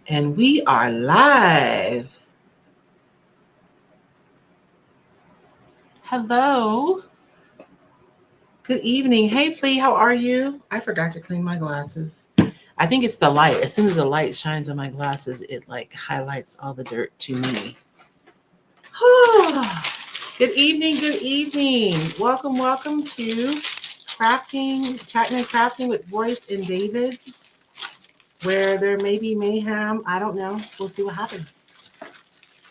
And we are live. Hello. Good evening. Hey, Flea, how are you? I forgot to clean my glasses. I think it's the light. As soon as the light shines on my glasses, it like highlights all the dirt to me. Good evening. Good evening. Welcome to Chatting and Crafting with Royce and David, where there may be mayhem. I don't know. We'll see what happens.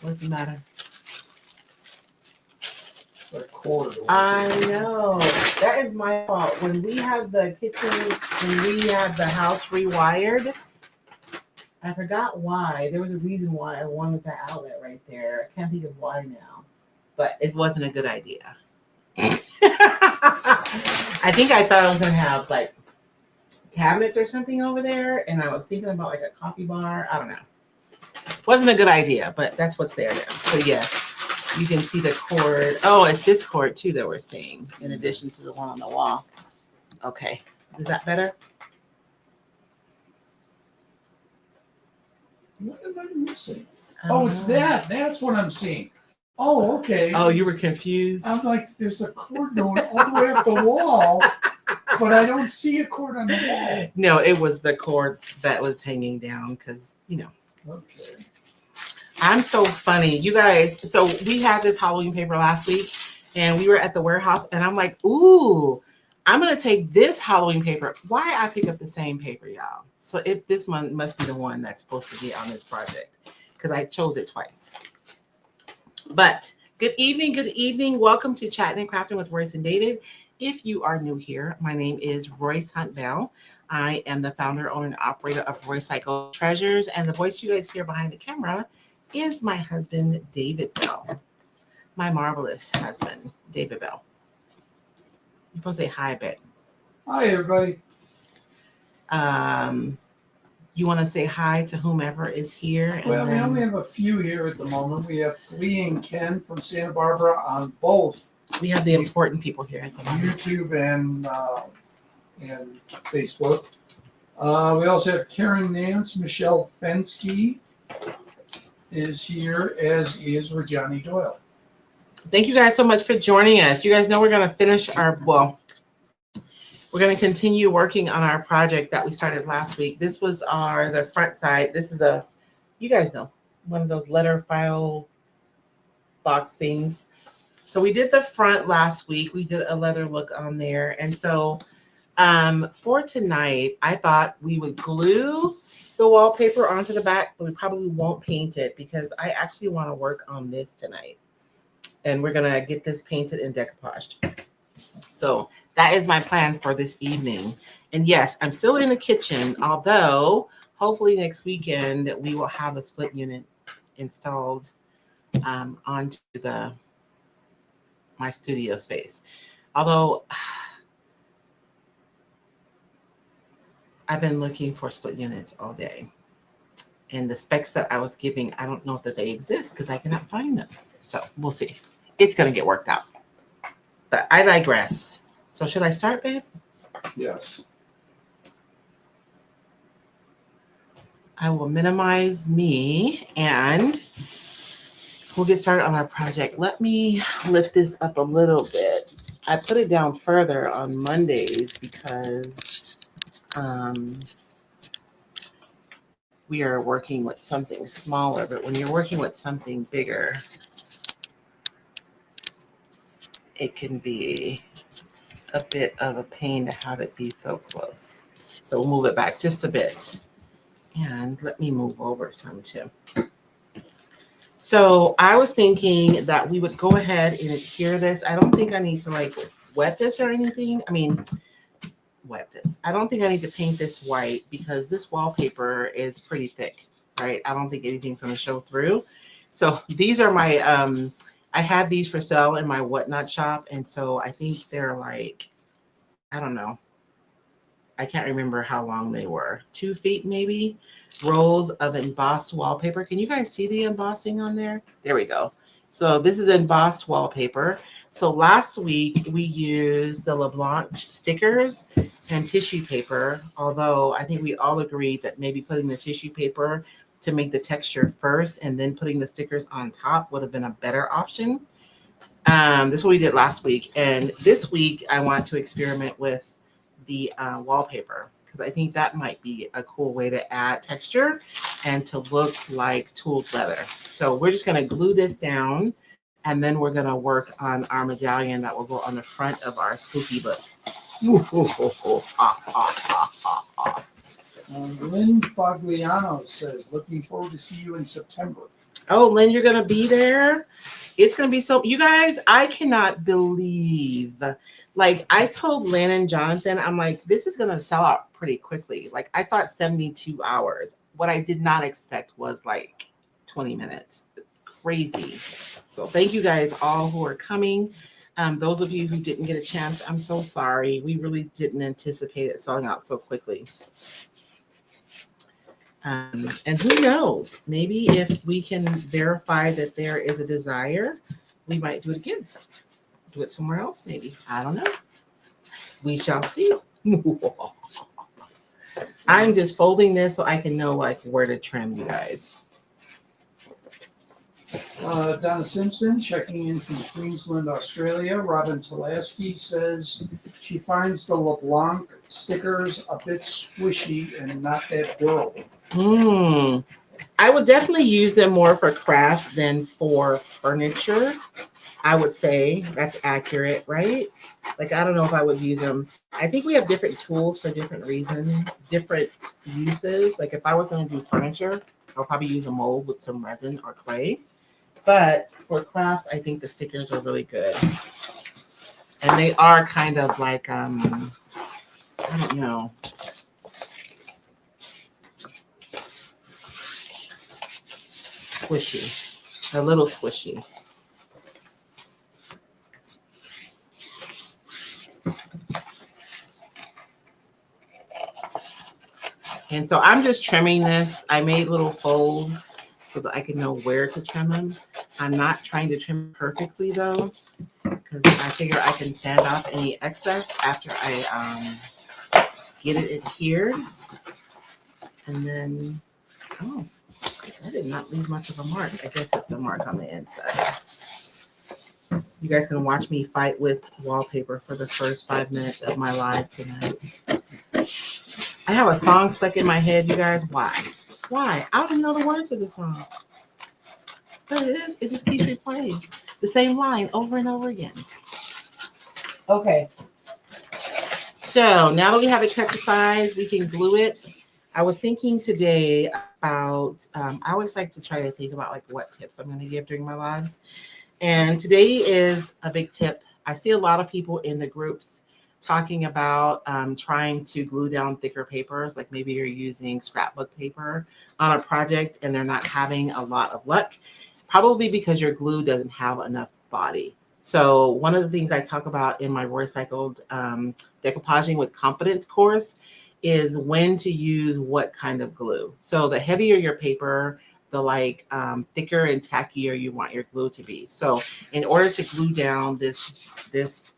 What's the matter? I know. That is my fault. When we had the kitchen, when we had the house rewired, I forgot why. There was a reason why I wanted that outlet right there. I can't think of why now. But it wasn't a good idea. I think I thought I was going to have like cabinets or something over there. And I was thinking about like a coffee bar. I don't know. Wasn't a good idea, but that's what's there now. So yeah. You can see the cord. Oh, it's this cord too that we're seeing, in addition to the one on the wall. Okay. Is that better? What am I missing? Oh, it's that. That's what I'm seeing. Oh, okay. Oh, you were confused? I'm like, there's a cord going all the way up the wall, but I don't see a cord on the wall. No, it was the cord that was hanging down because, you know. Okay. I'm so funny. You guys, so we had this Halloween paper last week and we were at the warehouse and I'm like, ooh, I'm going to take this Halloween paper. Why I pick up the same paper, y'all? So if this one must be the one that's supposed to be on this project because I chose it twice. But good evening. Good evening. Welcome to Chatting and Crafting with Royce and David. If you are new here, my name is Royce Hunt Bell. I am the founder, owner, and operator of Roycycled Treasures. And the voice you guys hear behind the camera is my husband, David Bell. My marvelous husband, David Bell. You're supposed to say hi, babe. Hi, everybody. You want to say hi to whomever is here? Well, we only have a few here at the moment. We have Flea and Ken from Santa Barbara on both. We have the important people here at the moment. YouTube and Facebook. We also have Karen Nance, Michelle Fensky is here, as is Rajani Doyle. Thank you guys so much for joining us. You guys know we're going to finish we're going to continue working on our project that we started last week. This was the front side. This is you guys know, one of those letter file box things. So we did the front last week. We did a leather look on there. And so for tonight, I thought we would glue the wallpaper onto the back, but we probably won't paint it because I actually want to work on this tonight. And we're going to get this painted and decoupaged. So that is my plan for this evening. And yes, I'm still in the kitchen, although hopefully next weekend we will have a split unit installed onto my studio space. Although I've been looking for split units all day. And the specs that I was giving, I don't know that they exist because I cannot find them. So we'll see. It's going to get worked out. But I digress. So should I start, babe? Yes. I will minimize me and we'll get started on our project. Let me lift this up a little bit. I put it down further on Mondays because we are working with something smaller, but when you're working with something bigger, it can be a bit of a pain to have it be so close. So we'll move it back just a bit. And let me move over some too. So I was thinking that we would go ahead and adhere this. I don't think I need to like wet this or anything. I mean, wet this. I don't think I need to paint this white because this wallpaper is pretty thick, right? I don't think anything's going to show through. So these are my, I had these for sale in my whatnot shop. And so I think they're like, I don't know. I can't remember how long they were. 2 feet maybe. Rolls of embossed wallpaper. Can you guys see the embossing on there? There we go. So this is embossed wallpaper. So last week we used the LeBlanc stickers and tissue paper, although I think we all agreed that maybe putting the tissue paper to make the texture first and then putting the stickers on top would have been a better option. This is what we did last week. And this week I want to experiment with the wallpaper because I think that might be a cool way to add texture and to look like tooled leather. So we're just going to glue this down and then we're going to work on our medallion that will go on the front of our spooky book. Lynn Fagliano says, looking forward to see you in September. Oh, Lynn, you're going to be there? It's going to be so, you guys, I cannot believe, like I told Lynn and Jonathan, I'm like, this is going to sell out pretty quickly. Like I thought 72 hours. What I did not expect was like 20 minutes. It's crazy. So thank you guys all who are coming. Those of you who didn't get a chance, I'm so sorry. We really didn't anticipate it selling out so quickly. And who knows, maybe if we can verify that there is a desire, we might do it again. Do it somewhere else, maybe. I don't know. We shall see. I'm just folding this so I can know like where to trim, you guys. Donna Simpson checking in from Queensland, Australia. Robin Talaski says she finds the LeBlanc stickers a bit squishy and not that durable. I would definitely use them more for crafts than for furniture. I would say that's accurate, right? Like, I don't know if I would use them. I think we have different tools for different reasons, different uses. Like if I was going to do furniture, I'll probably use a mold with some resin or clay. But for crafts, I think the stickers are really good. And they are kind of like, I don't know. Squishy, a little squishy. And so I'm just trimming this. I made little folds so that I can know where to trim them. I'm not trying to trim perfectly though, because I figure I can sand off any excess after I get it adhered. And then, oh, I did not leave much of a mark. I guess it's a mark on the inside. You guys can watch me fight with wallpaper for the first 5 minutes of my live tonight. I have a song stuck in my head, you guys. Why? Why? I don't even know the words of the song. But it just keeps replaying the same line over and over again. Okay. So now that we have it cut to size, we can glue it. I was thinking today about, I always like to try to think about like what tips I'm going to give during my lives. And today is a big tip. I see a lot of people in the groups talking about trying to glue down thicker papers. Like maybe you're using scrapbook paper on a project and they're not having a lot of luck. Probably because your glue doesn't have enough body. So one of the things I talk about in my Roycycled decoupaging with confidence course is when to use what kind of glue. So the heavier your paper, the like thicker and tackier you want your glue to be. So in order to glue down this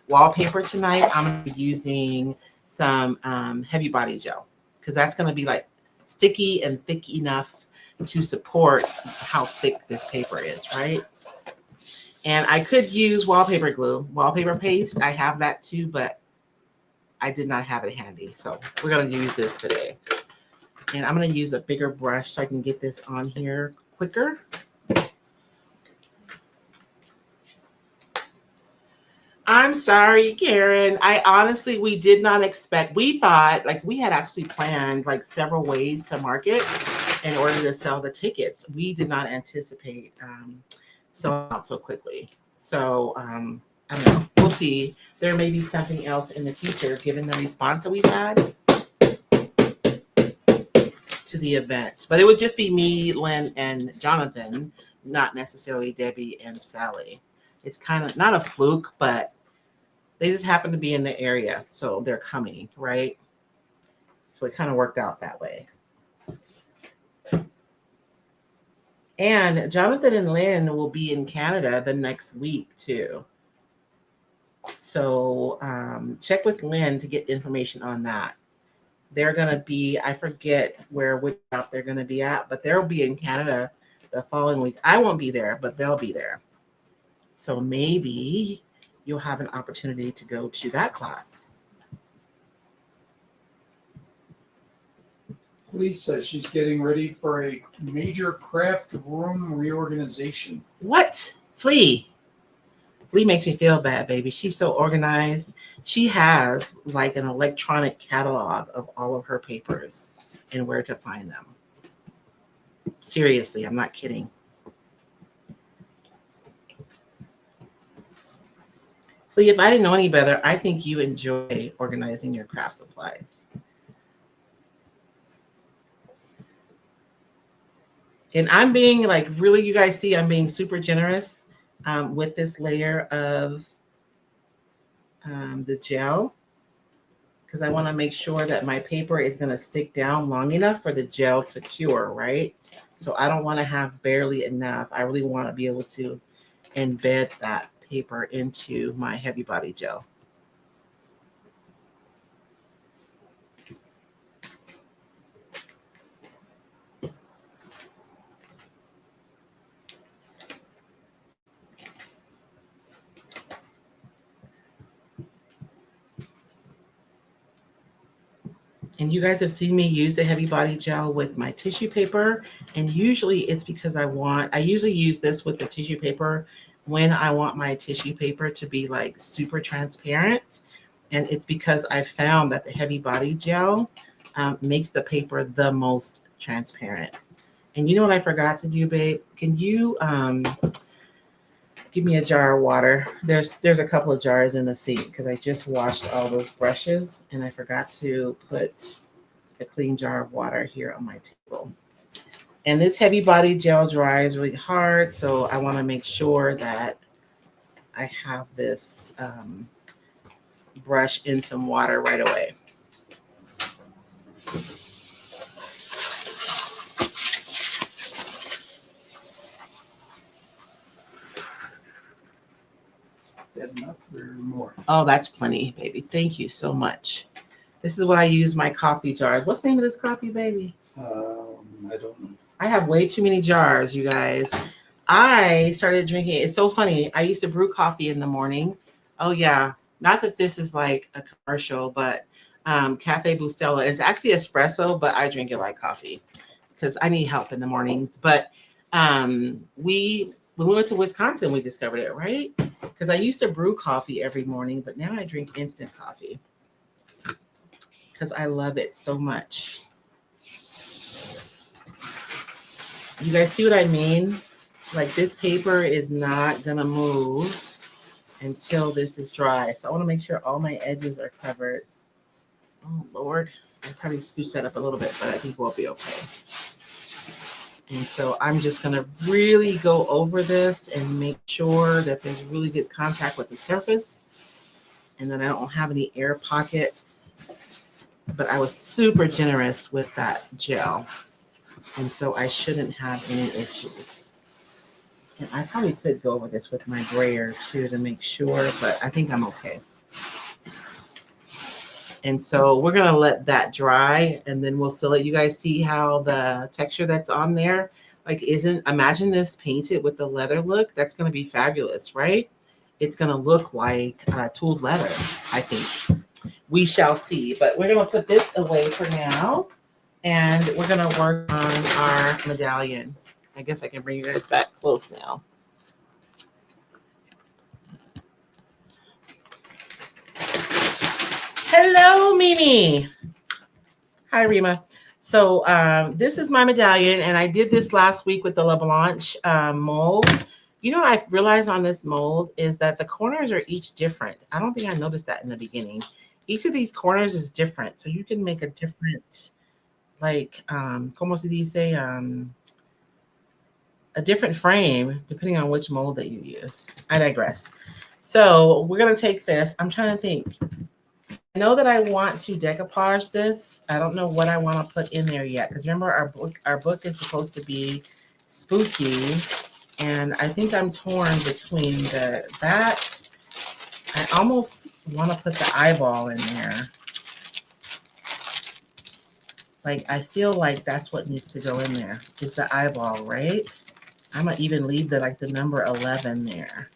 wallpaper tonight, I'm using some heavy body gel because that's going to be like sticky and thick enough to support how thick this paper is, right? And I could use wallpaper glue, wallpaper paste. I have that too, but I did not have it handy. So we're going to use this today. And I'm going to use a bigger brush so I can get this on here quicker. I'm sorry, Karen. We did not expect, we thought, like we had actually planned like several ways to market in order to sell the tickets. We did not anticipate selling out so quickly. So I don't know, we'll see. There may be something else in the future given the response that we've had to the event. But it would just be me, Lynn, and Jonathan, not necessarily Debbie and Sally. It's kind of not a fluke, but they just happen to be in the area, so they're coming, right? So it kind of worked out that way. And Jonathan and Lynn will be in Canada the next week too. So check with Lynn to get information on that. They're going to be, I forget which shop they're going to be at, but they'll be in Canada the following week. I won't be there, but they'll be there. So maybe you'll have an opportunity to go to that class. Lee says she's getting ready for a major craft room reorganization. What? Flea? Flea makes me feel bad, baby. She's so organized. She has like an electronic catalog of all of her papers and where to find them. Seriously, I'm not kidding. Flea, if I didn't know any better, I think you enjoy organizing your craft supplies. And I'm being like, really, you guys see, I'm being super generous with this layer of the gel, because I want to make sure that my paper is going to stick down long enough for the gel to cure, right? So I don't want to have barely enough. I really want to be able to embed that paper into my heavy body gel. And you guys have seen me use the heavy body gel with my tissue paper. And usually it's because I usually use this with the tissue paper when I want my tissue paper to be like super transparent. And it's because I found that the heavy body gel makes the paper the most transparent. And you know what I forgot to do, babe? Can you give me a jar of water? There's a couple of jars in the sink because I just washed all those brushes and I forgot to put a clean jar of water here on my table. And this heavy body gel dries really hard, so I want to make sure that I have this brush in some water right away. That enough or more? Oh, that's plenty, baby. Thank you so much. This is what I use my coffee jars. What's the name of this coffee, baby? I don't know. I have way too many jars, you guys. I started drinking. It's so funny. I used to brew coffee in the morning. Oh, yeah. Not that this is like a commercial, but Cafe Bustelo. It's actually espresso, but I drink it like coffee because I need help in the mornings. But when we went to Wisconsin, we discovered it, right? Because I used to brew coffee every morning, but now I drink instant coffee because I love it so much. You guys see what I mean? Like this paper is not going to move until this is dry. So I want to make sure all my edges are covered. Oh, Lord. I probably scooched that up a little bit, but I think we'll be okay. And so I'm just going to really go over this and make sure that there's really good contact with the surface and that I don't have any air pockets. But I was super generous with that gel. And so I shouldn't have any issues. And I probably could go over this with my brayer too to make sure, but I think I'm okay. And so we're going to let that dry and then we'll seal it. You guys see how the texture that's on there, like imagine this painted with the leather look. That's going to be fabulous, right? It's going to look like tooled leather, I think. We shall see, but we're going to put this away for now. And we're going to work on our medallion. I guess I can bring you guys back close now. Hello, Mimi. Hi, Rima. So this is my medallion, and I did this last week with the La Blanche mold. You know what I realized on this mold is that the corners are each different. I don't think I noticed that in the beginning. Each of these corners is different, so you can make a different... like, como se dice, a different frame depending on which mold that you use. I digress. So we're going to take this. I'm trying to think. I know that I want to decoupage this. I don't know what I want to put in there yet. Because remember, our book is supposed to be spooky. And I think I'm torn between that. I almost want to put the eyeball in there. Like, I feel like that's what needs to go in there, is the eyeball, right? I'm gonna even leave the number 11 there.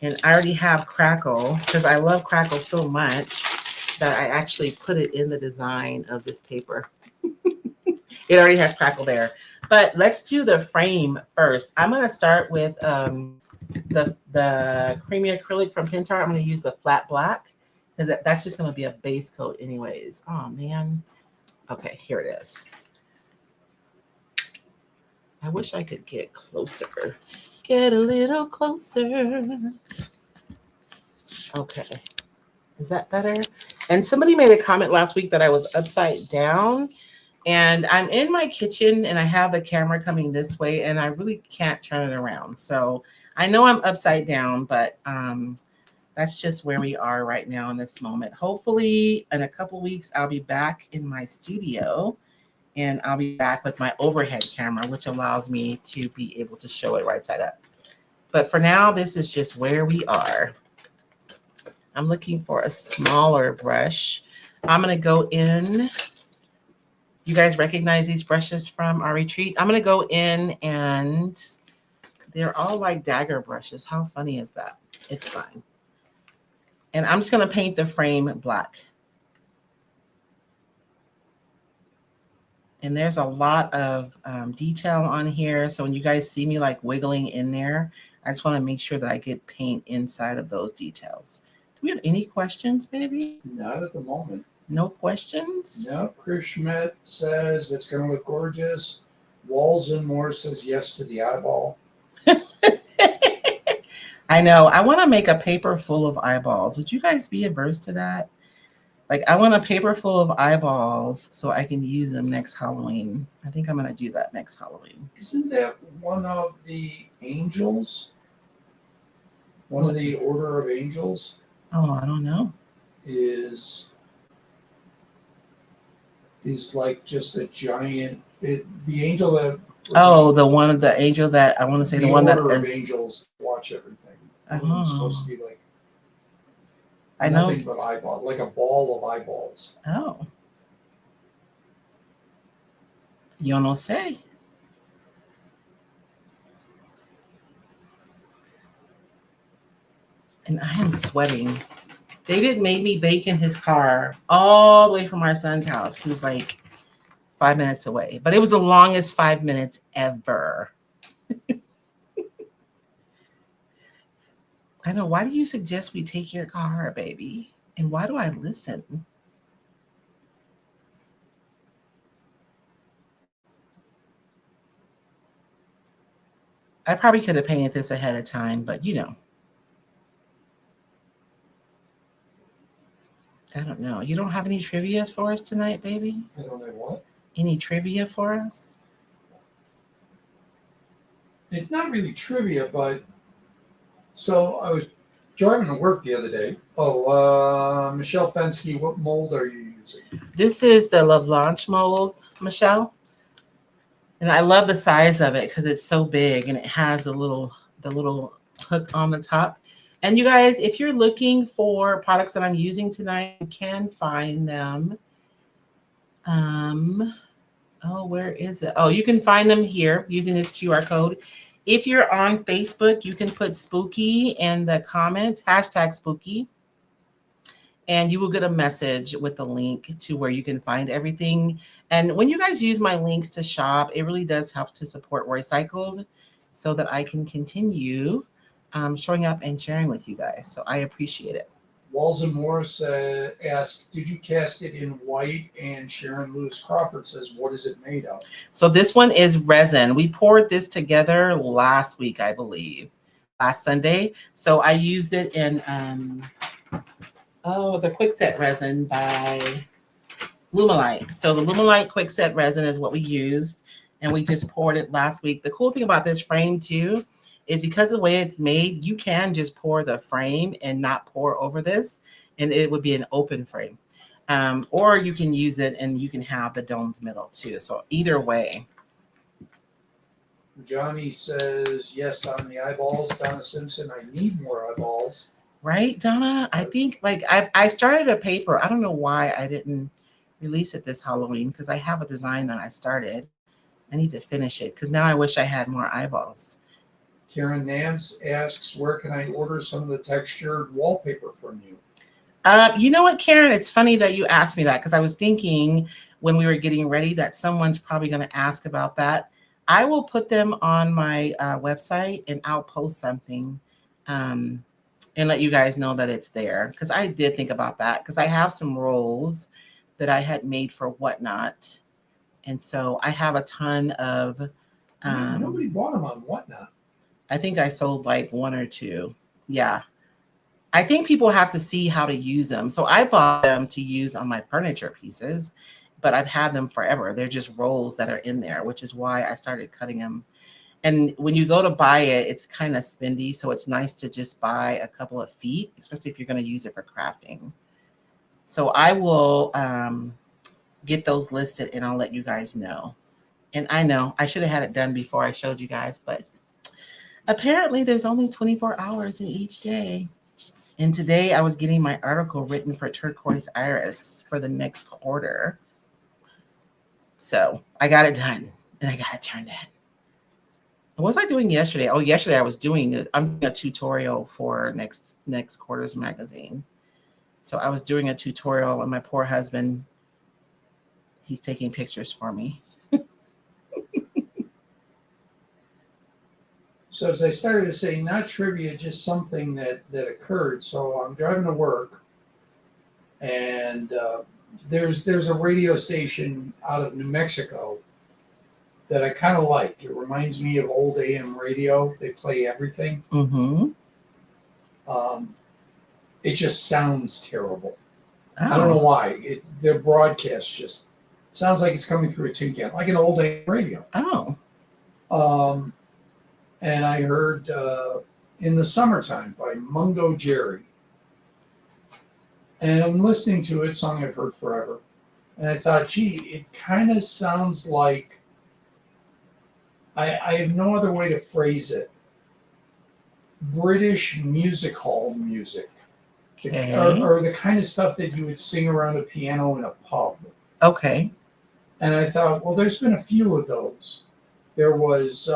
And I already have Crackle, because I love Crackle so much that I actually put it in the design of this paper. It already has Crackle there. But let's do the frame first. I'm gonna start with the creamy acrylic from Pentart. I'm gonna use the flat black, because that's just gonna be a base coat anyways. Oh man. Okay, here it is. I wish I could get closer. Get a little closer. Okay. Is that better? And somebody made a comment last week that I was upside down. And I'm in my kitchen and I have the camera coming this way and I really can't turn it around. So I know I'm upside down, but that's just where we are right now in this moment. Hopefully in a couple weeks, I'll be back in my studio and I'll be back with my overhead camera, which allows me to be able to show it right side up. But for now, this is just where we are. I'm looking for a smaller brush. I'm gonna go in. You guys recognize these brushes from our retreat? I'm gonna go in and they're all like dagger brushes. How funny is that? It's fine. And I'm just gonna paint the frame black. And there's a lot of detail on here. So when you guys see me like wiggling in there, I just wanna make sure that I get paint inside of those details. Do we have any questions, baby? Not at the moment. No questions? No. Krishmet says that's going to look gorgeous. Walls and More says yes to the eyeball. I know. I want to make a paper full of eyeballs. Would you guys be averse to that? Like, I want a paper full of eyeballs so I can use them next Halloween. I think I'm going to do that next Halloween. Isn't that one of the angels? One of the Order of Angels Oh, I don't know. is like just a giant. The angel that. Oh, the angel that I want to say the one that Order of is. Angels watch everything. Oh. It's supposed to be like I know. nothing but eyeball, like a ball of eyeballs. Oh. You don't say. And I am sweating. David made me bake in his car all the way from our son's house, who's like 5 minutes away. But it was the longest 5 minutes ever. I know. Why do you suggest we take your car, baby? And why do I listen? I probably could have painted this ahead of time, but you know. I don't know. You don't have any trivia for us tonight, baby? I don't know what. Any trivia for us? It's not really trivia, but so I was driving to work the other day. Oh, Michelle Fensky, what mold are you using? This is the La Blanche mold, Michelle. And I love the size of it because it's so big and it has the little hook on the top. And you guys, if you're looking for products that I'm using tonight, you can find them. Oh, where is it? Oh, you can find them here using this QR code. If you're on Facebook, you can put spooky in the comments, hashtag spooky. And you will get a message with a link to where you can find everything. And when you guys use my links to shop, it really does help to support Roycycled so that I can continue showing up and sharing with you guys. So I appreciate it. Walls and Morris asked, did you cast it in white? And Sharon Lewis Crawford says, what is it made of? So this one is resin. We poured this together last week, I believe, last Sunday. So I used it in the Quickset resin by Lumelite. So the Lumelite Quickset resin is what we used, and we just poured it last week. The cool thing about this frame too is because of the way it's made, you can just pour the frame and not pour over this, and it would be an open frame. Or you can use it and you can have the domed middle too. So either way. Johnny says, yes, on the eyeballs. Donna Simpson, I need more eyeballs. Right, Donna? I think like I started a paper. I don't know why I didn't release it this Halloween because I have a design that I started. I need to finish it because now I wish I had more eyeballs. Karen Nance asks, where can I order some of the textured wallpaper from you? You know what, Karen? It's funny that you asked me that because I was thinking when we were getting ready that someone's probably going to ask about that. I will put them on my website and I'll post something and let you guys know that it's there because I did think about that because I have some rolls that I had made for Whatnot. And so I have a ton of. Nobody bought them on Whatnot. I think I sold like one or two. Yeah. I think people have to see how to use them. So I bought them to use on my furniture pieces, but I've had them forever. They're just rolls that are in there, which is why I started cutting them. And when you go to buy it, it's kind of spendy. So it's nice to just buy a couple of feet, especially if you're going to use it for crafting. So I will get those listed and I'll let you guys know. And I know I should have had it done before I showed you guys, but apparently there's only 24 hours in each day. And today I was getting my article written for Turquoise Iris for the next quarter. So I got it done and I got it turned in. What was I doing yesterday? Oh, yesterday I'm doing a tutorial for next quarter's magazine. So I was doing a tutorial and my poor husband, he's taking pictures for me. So as I started to say, not trivia, just something that occurred. So I'm driving to work, and there's a radio station out of New Mexico that I kind of like. It reminds me of old AM radio. They play everything. Mm-hmm. It just sounds terrible. Oh. I don't know why. Their broadcast just sounds like it's coming through a tin can, like an old AM radio. Oh. And I heard In the Summertime by Mungo Jerry. And I'm listening to it, a song I've heard forever. And I thought, gee, it kind of sounds like, I have no other way to phrase it, British music hall music. Okay. Or the kind of stuff that you would sing around a piano in a pub. Okay. And I thought, well, there's been a few of those. There was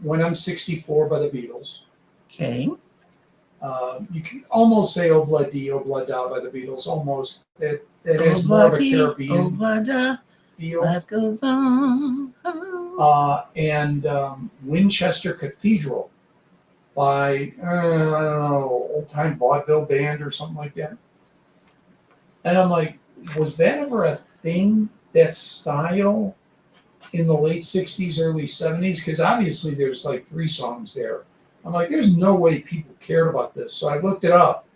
When I'm 64 by the Beatles. Okay. You can almost say Obla Di, Obla Da by the Beatles. Almost. That has more of a Caribbean feel. Life goes on. And Winchester Cathedral by, I don't know, Old Time Vaudeville Band or something like that. And I'm like, was that ever a thing, that style? In the late 60s, early 70s, because obviously there's like 3 songs there. I'm like, there's no way people cared about this. So I looked it up.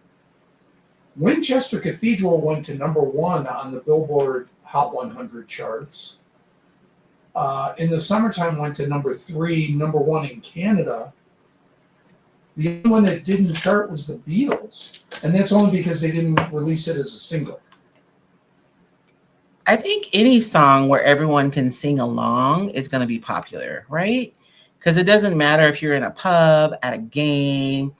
Winchester Cathedral went to #1 on the Billboard Hot 100 charts. In the Summertime went to #3, #1 in Canada. The only one that didn't chart was the Beatles. And that's only because they didn't release it as a single. I think any song where everyone can sing along is going to be popular, right? Because it doesn't matter if you're in a pub, at a game,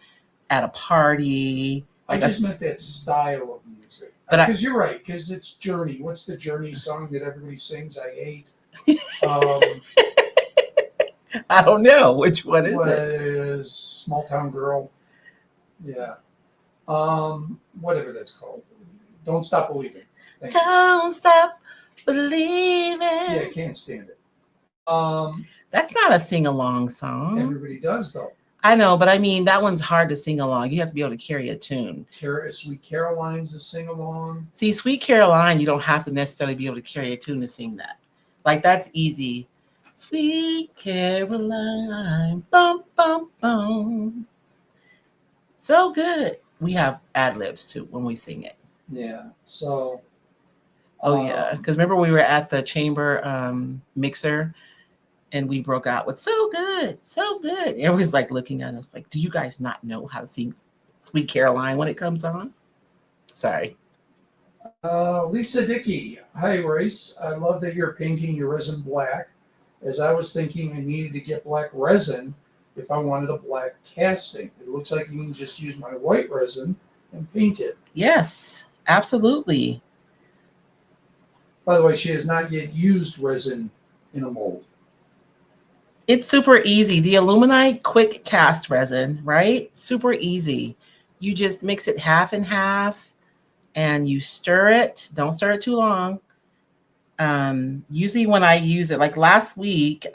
at a party. I just meant that style of music. Because you're right, because it's Journey. What's the Journey song that everybody sings? I hate. I don't know. Which one is it? Was Small Town Girl. Yeah. Whatever that's called. Don't Stop Believing. Don't Stop Believing. Yeah, I can't stand it. That's not a sing-along song. Everybody does, though. I know, but I mean, that one's hard to sing along. You have to be able to carry a tune. Sweet Caroline's a sing-along. See, Sweet Caroline, you don't have to necessarily be able to carry a tune to sing that. Like, that's easy. Sweet Caroline, bum, bum, bum. So good. We have ad-libs, too, when we sing it. Yeah, so... Oh, yeah, because remember we were at the chamber mixer, and we broke out with so good, so good. Everybody's like looking at us like, do you guys not know how to sing Sweet Caroline when it comes on? Sorry. Lisa Dickey. Hi, Royce. I love that you're painting your resin black, as I was thinking I needed to get black resin if I wanted a black casting. It looks like you can just use my white resin and paint it. Yes, absolutely. By the way, she has not yet used resin in a mold. It's super easy. The Aluminite quick cast resin, right? Super easy. You just mix it half and half and you stir it. Don't stir it too long. Usually when I use it, like last week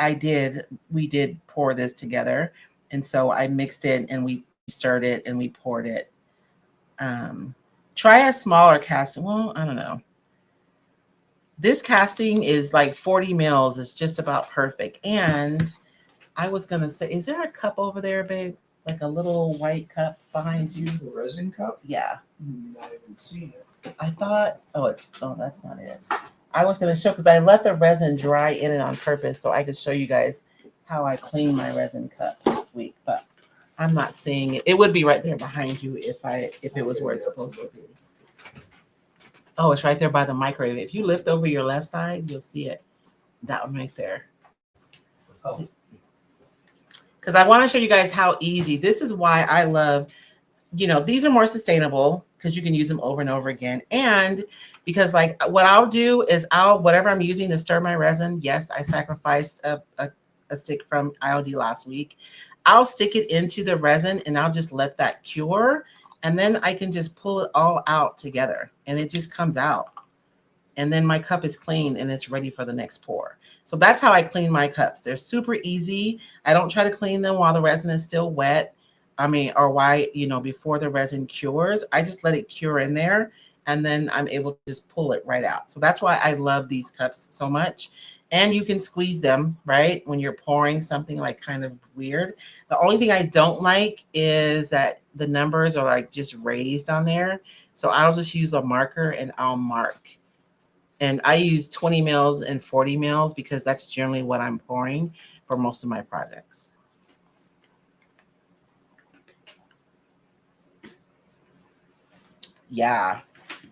we did pour this together. And so I mixed it and we stirred it and we poured it. Try a smaller casting. Well, I don't know. This casting is like 40 mils. It's just about perfect. And I was going to say, is there a cup over there, babe? Like a little white cup behind you? The resin cup? Yeah. I haven't seen it. I thought, oh, that's not it. I was going to show, because I let the resin dry in it on purpose so I could show you guys how I clean my resin cup this week, but I'm not seeing it. It would be right there behind you if it was where it's supposed to be. Oh, it's right there by the microwave. If you lift over your left side, you'll see it. That one right there. Oh. Because I want to show you guys how easy. This is why I love, these are more sustainable because you can use them over and over again. And because like what I'll do is whatever I'm using to stir my resin, yes, I sacrificed a stick from IOD last week. I'll stick it into the resin and I'll just let that cure. And then I can just pull it all out together and it just comes out. And then my cup is clean and it's ready for the next pour. So that's how I clean my cups. They're super easy. I don't try to clean them while the resin is still wet. Before the resin cures, I just let it cure in there and then I'm able to just pull it right out. So that's why I love these cups so much. And you can squeeze them, right? When you're pouring something like kind of weird. The only thing I don't like is that the numbers are like just raised on there. So I'll just use a marker and I'll mark. And I use 20 mils and 40 mils because that's generally what I'm pouring for most of my projects. Yeah.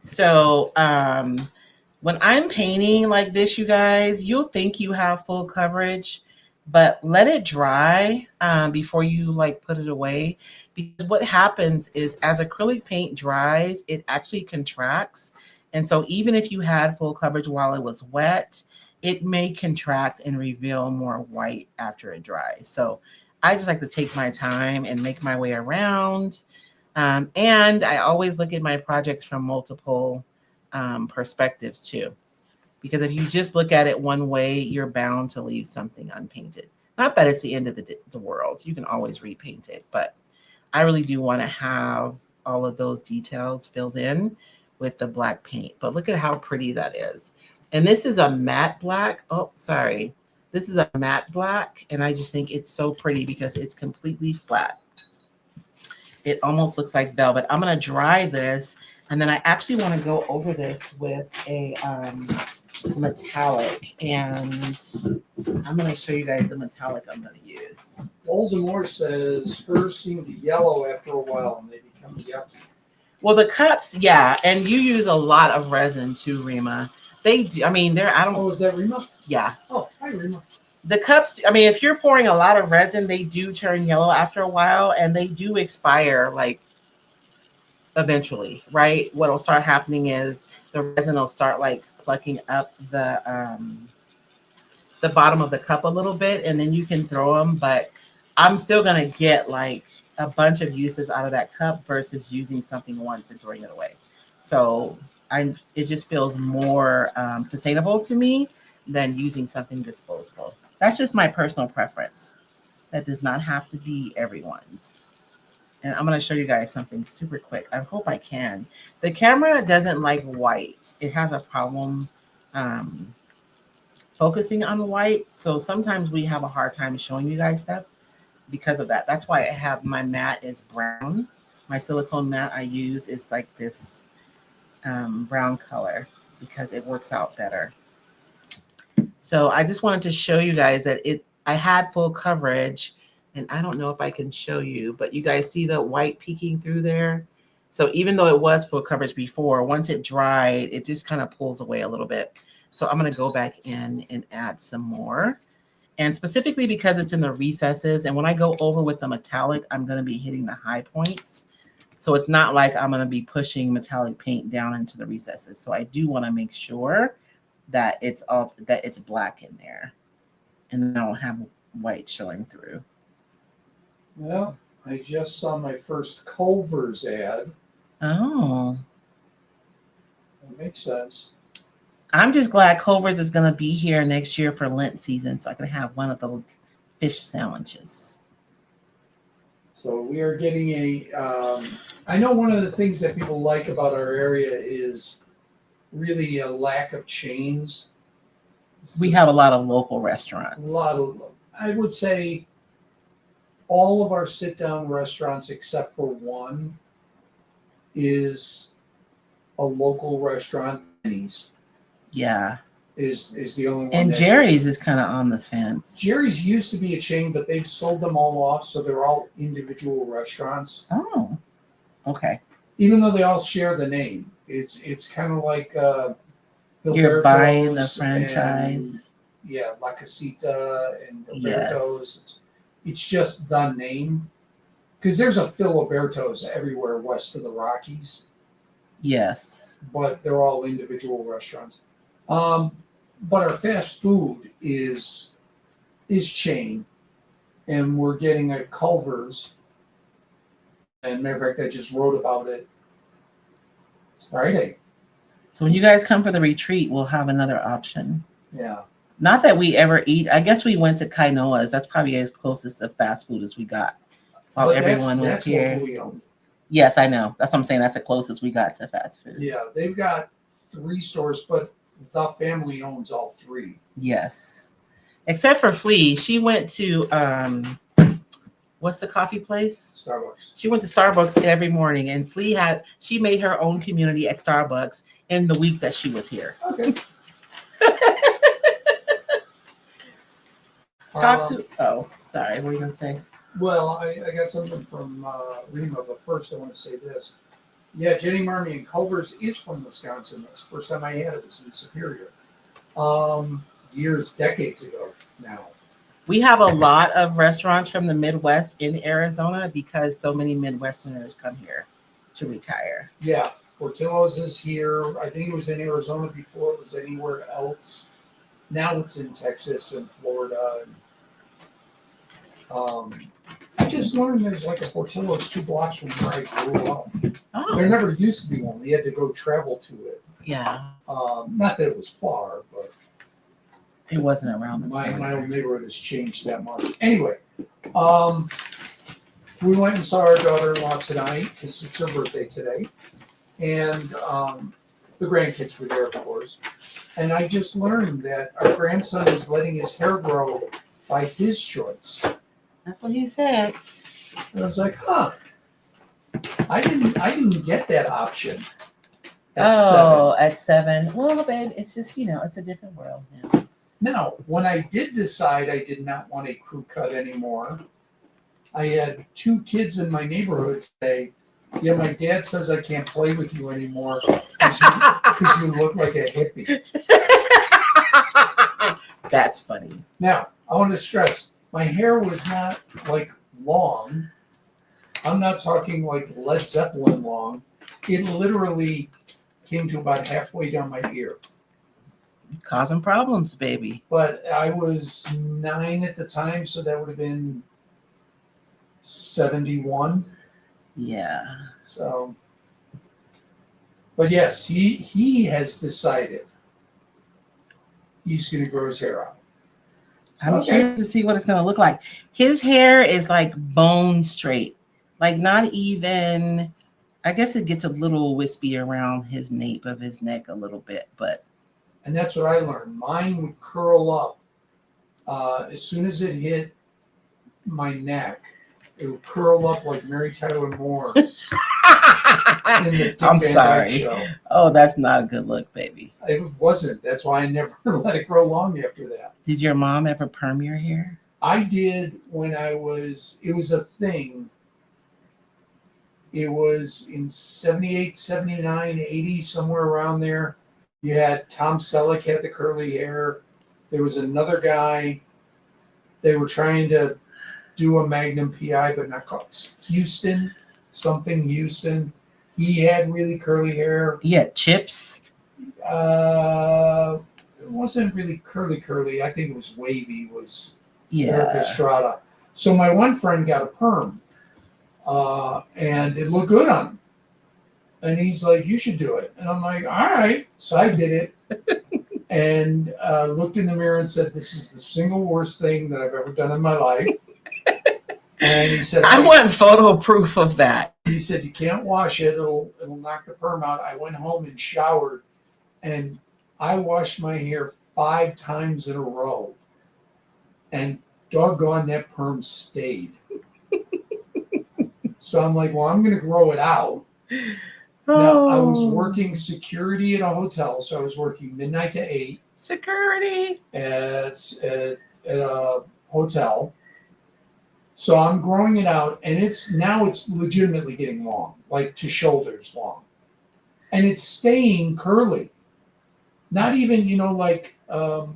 So when I'm painting like this, you guys, you'll think you have full coverage, but let it dry before you like put it away. Because what happens is as acrylic paint dries, it actually contracts. And so even if you had full coverage while it was wet, it may contract and reveal more white after it dries. So I just like to take my time and make my way around. And I always look at my projects from multiple perspectives too. Because if you just look at it one way, you're bound to leave something unpainted. Not that it's the end of the world. You can always repaint it. But I really do want to have all of those details filled in with the black paint. But look at how pretty that is. And this is a matte black. Oh, sorry. This is a matte black. And I just think it's so pretty because it's completely flat. It almost looks like velvet. I'm going to dry this. And then I actually want to go over this with a metallic. And I'm going to show you guys the metallic I'm going to use. Walls and More says hers seem to yellow after a while and they become yucky. Well, the cups, yeah. And you use a lot of resin too, Rima. They do. I mean, Oh, is that Rima? Yeah. Oh, hi, Rima. The cups, I mean, if you're pouring a lot of resin, they do turn yellow after a while and they do expire like eventually, right? What'll start happening is the resin will start like plucking up the bottom of the cup a little bit and then you can throw them, but I'm still going to get like a bunch of uses out of that cup versus using something once and throwing it away. So it just feels more sustainable to me than using something disposable. That's just my personal preference. That does not have to be everyone's. And I'm going to show you guys something super quick. I hope I can. The camera doesn't like white. It has a problem focusing on white. So sometimes we have a hard time showing you guys stuff because of that. That's why I have my mat is brown. My silicone mat I use is like this brown color because it works out better. So I just wanted to show you guys that I had full coverage, and I don't know if I can show you, but you guys see the white peeking through there? So even though it was full coverage before, once it dried, it just kind of pulls away a little bit. So I'm going to go back in and add some more. And specifically because it's in the recesses, and when I go over with the metallic, I'm going to be hitting the high points. So it's not like I'm going to be pushing metallic paint down into the recesses. So I do want to make sure that it's black in there, and I don't have white showing through. Well, I just saw my first Culver's ad. Oh, That makes sense. I'm just glad Culver's is going to be here next year for Lent season, so I can have one of those fish sandwiches. So we are getting I know one of the things that people like about our area is really a lack of chains. We have a lot of local restaurants. I would say all of our sit-down restaurants except for one is a local restaurant. Denny's Yeah. is the only one. And Jerry's is kind of on the fence. Jerry's used to be a chain, but they've sold them all off, so they're all individual restaurants. Oh, okay. Even though they all share the name, it's kind of like You're buying the Gilberto's franchise. and, La Casita and Yes. Gilberto's. It's just the name. Because there's a Filiberto's everywhere west of the Rockies, Yes. but they're all individual restaurants. But our fast food is chain, and we're getting a Culver's. And matter of fact, I just wrote about it Friday. So when you guys come for the retreat, we'll have another option. Yeah. Not that we ever eat. I guess we went to Kainoa's. That's probably as closest to fast food as we got while But everyone was that's here. locally owned. Yes, I know. That's what I'm saying. That's the closest we got to fast food. Yeah, they've got 3 stores, but the family owns all 3. Yes. Except for Flea. She went to what's the coffee place? Starbucks. She went to Starbucks every morning, and she made her own community at Starbucks in the week that she was here. Okay. Sorry, what were you gonna say? Well, I got something from Rima, but first I want to say this. Yeah, Jenny Marmee and Culver's is from Wisconsin. That's the first time I had it. It was in Superior. Decades ago now. We have a lot of restaurants from the Midwest in Arizona because so many Midwesterners come here to retire. Yeah, Portillo's is here. I think it was in Arizona before it was anywhere else. Now it's in Texas and Florida. I just learned there's like a Portillo's 2 blocks from where I grew up. Oh, There never used to be one. We had to go travel to it. yeah. Not that it was far, but It wasn't around the my corner. old neighborhood has changed that much. Anyway, we went and saw our daughter-in-law tonight because it's her birthday today. And the grandkids were there, of course. And I just learned that our grandson is letting his hair grow by his choice. That's what he said. And I was like, huh. I didn't get that option at 7. At 7. Well, babe, it's just, it's a different world now. Now, when I did decide I did not want a crew cut anymore, I had 2 kids in my neighborhood say, yeah, my dad says I can't play with you anymore because you look like a hippie. That's funny. Now, I want to stress, my hair was not like long. I'm not talking like Led Zeppelin long. It literally came to about halfway down my ear. Causing problems, baby. But I was 9 at the time, so that would have been 71. Yeah. So, but yes, he has decided he's going to grow his hair out. I'm curious to see what it's going to look like. His hair is like bone straight, like not even, I guess it gets a little wispy around his nape of his neck a little bit, but. And that's what I learned. Mine would curl up as soon as it hit my neck. It would curl up like Mary Tyler Moore in the Dick I'm Van sorry. Dyke Show. Oh, that's not a good look, baby. It wasn't. That's why I never let it grow long after that. Did your mom ever perm your hair? I did when it was a thing. It was in 78, 79, 80, somewhere around there. You had Tom Selleck had the curly hair. There was another guy. They were trying to do a Magnum PI, but not called Houston. He had really curly hair. He had chips. it wasn't really curly. I think it was wavy. Was Yeah. Eric Estrada. So my one friend got a perm, and it looked good on him. And he's like, "You should do it." And I'm like, "All right." So I did it, and looked in the mirror and said, "This is the single worst thing that I've ever done in my life." And he said, I want photo proof of that. He said, "You can't wash it; it'll knock the perm out." I went home and showered, and I washed my hair 5 times in a row, and doggone that perm stayed. So I'm like, well, I'm going to grow it out. Now, I was working security at a hotel, so I was working midnight to 8. Security. At a hotel. So I'm growing it out, and it's legitimately getting long, like to shoulders long. And it's staying curly. Not even, like the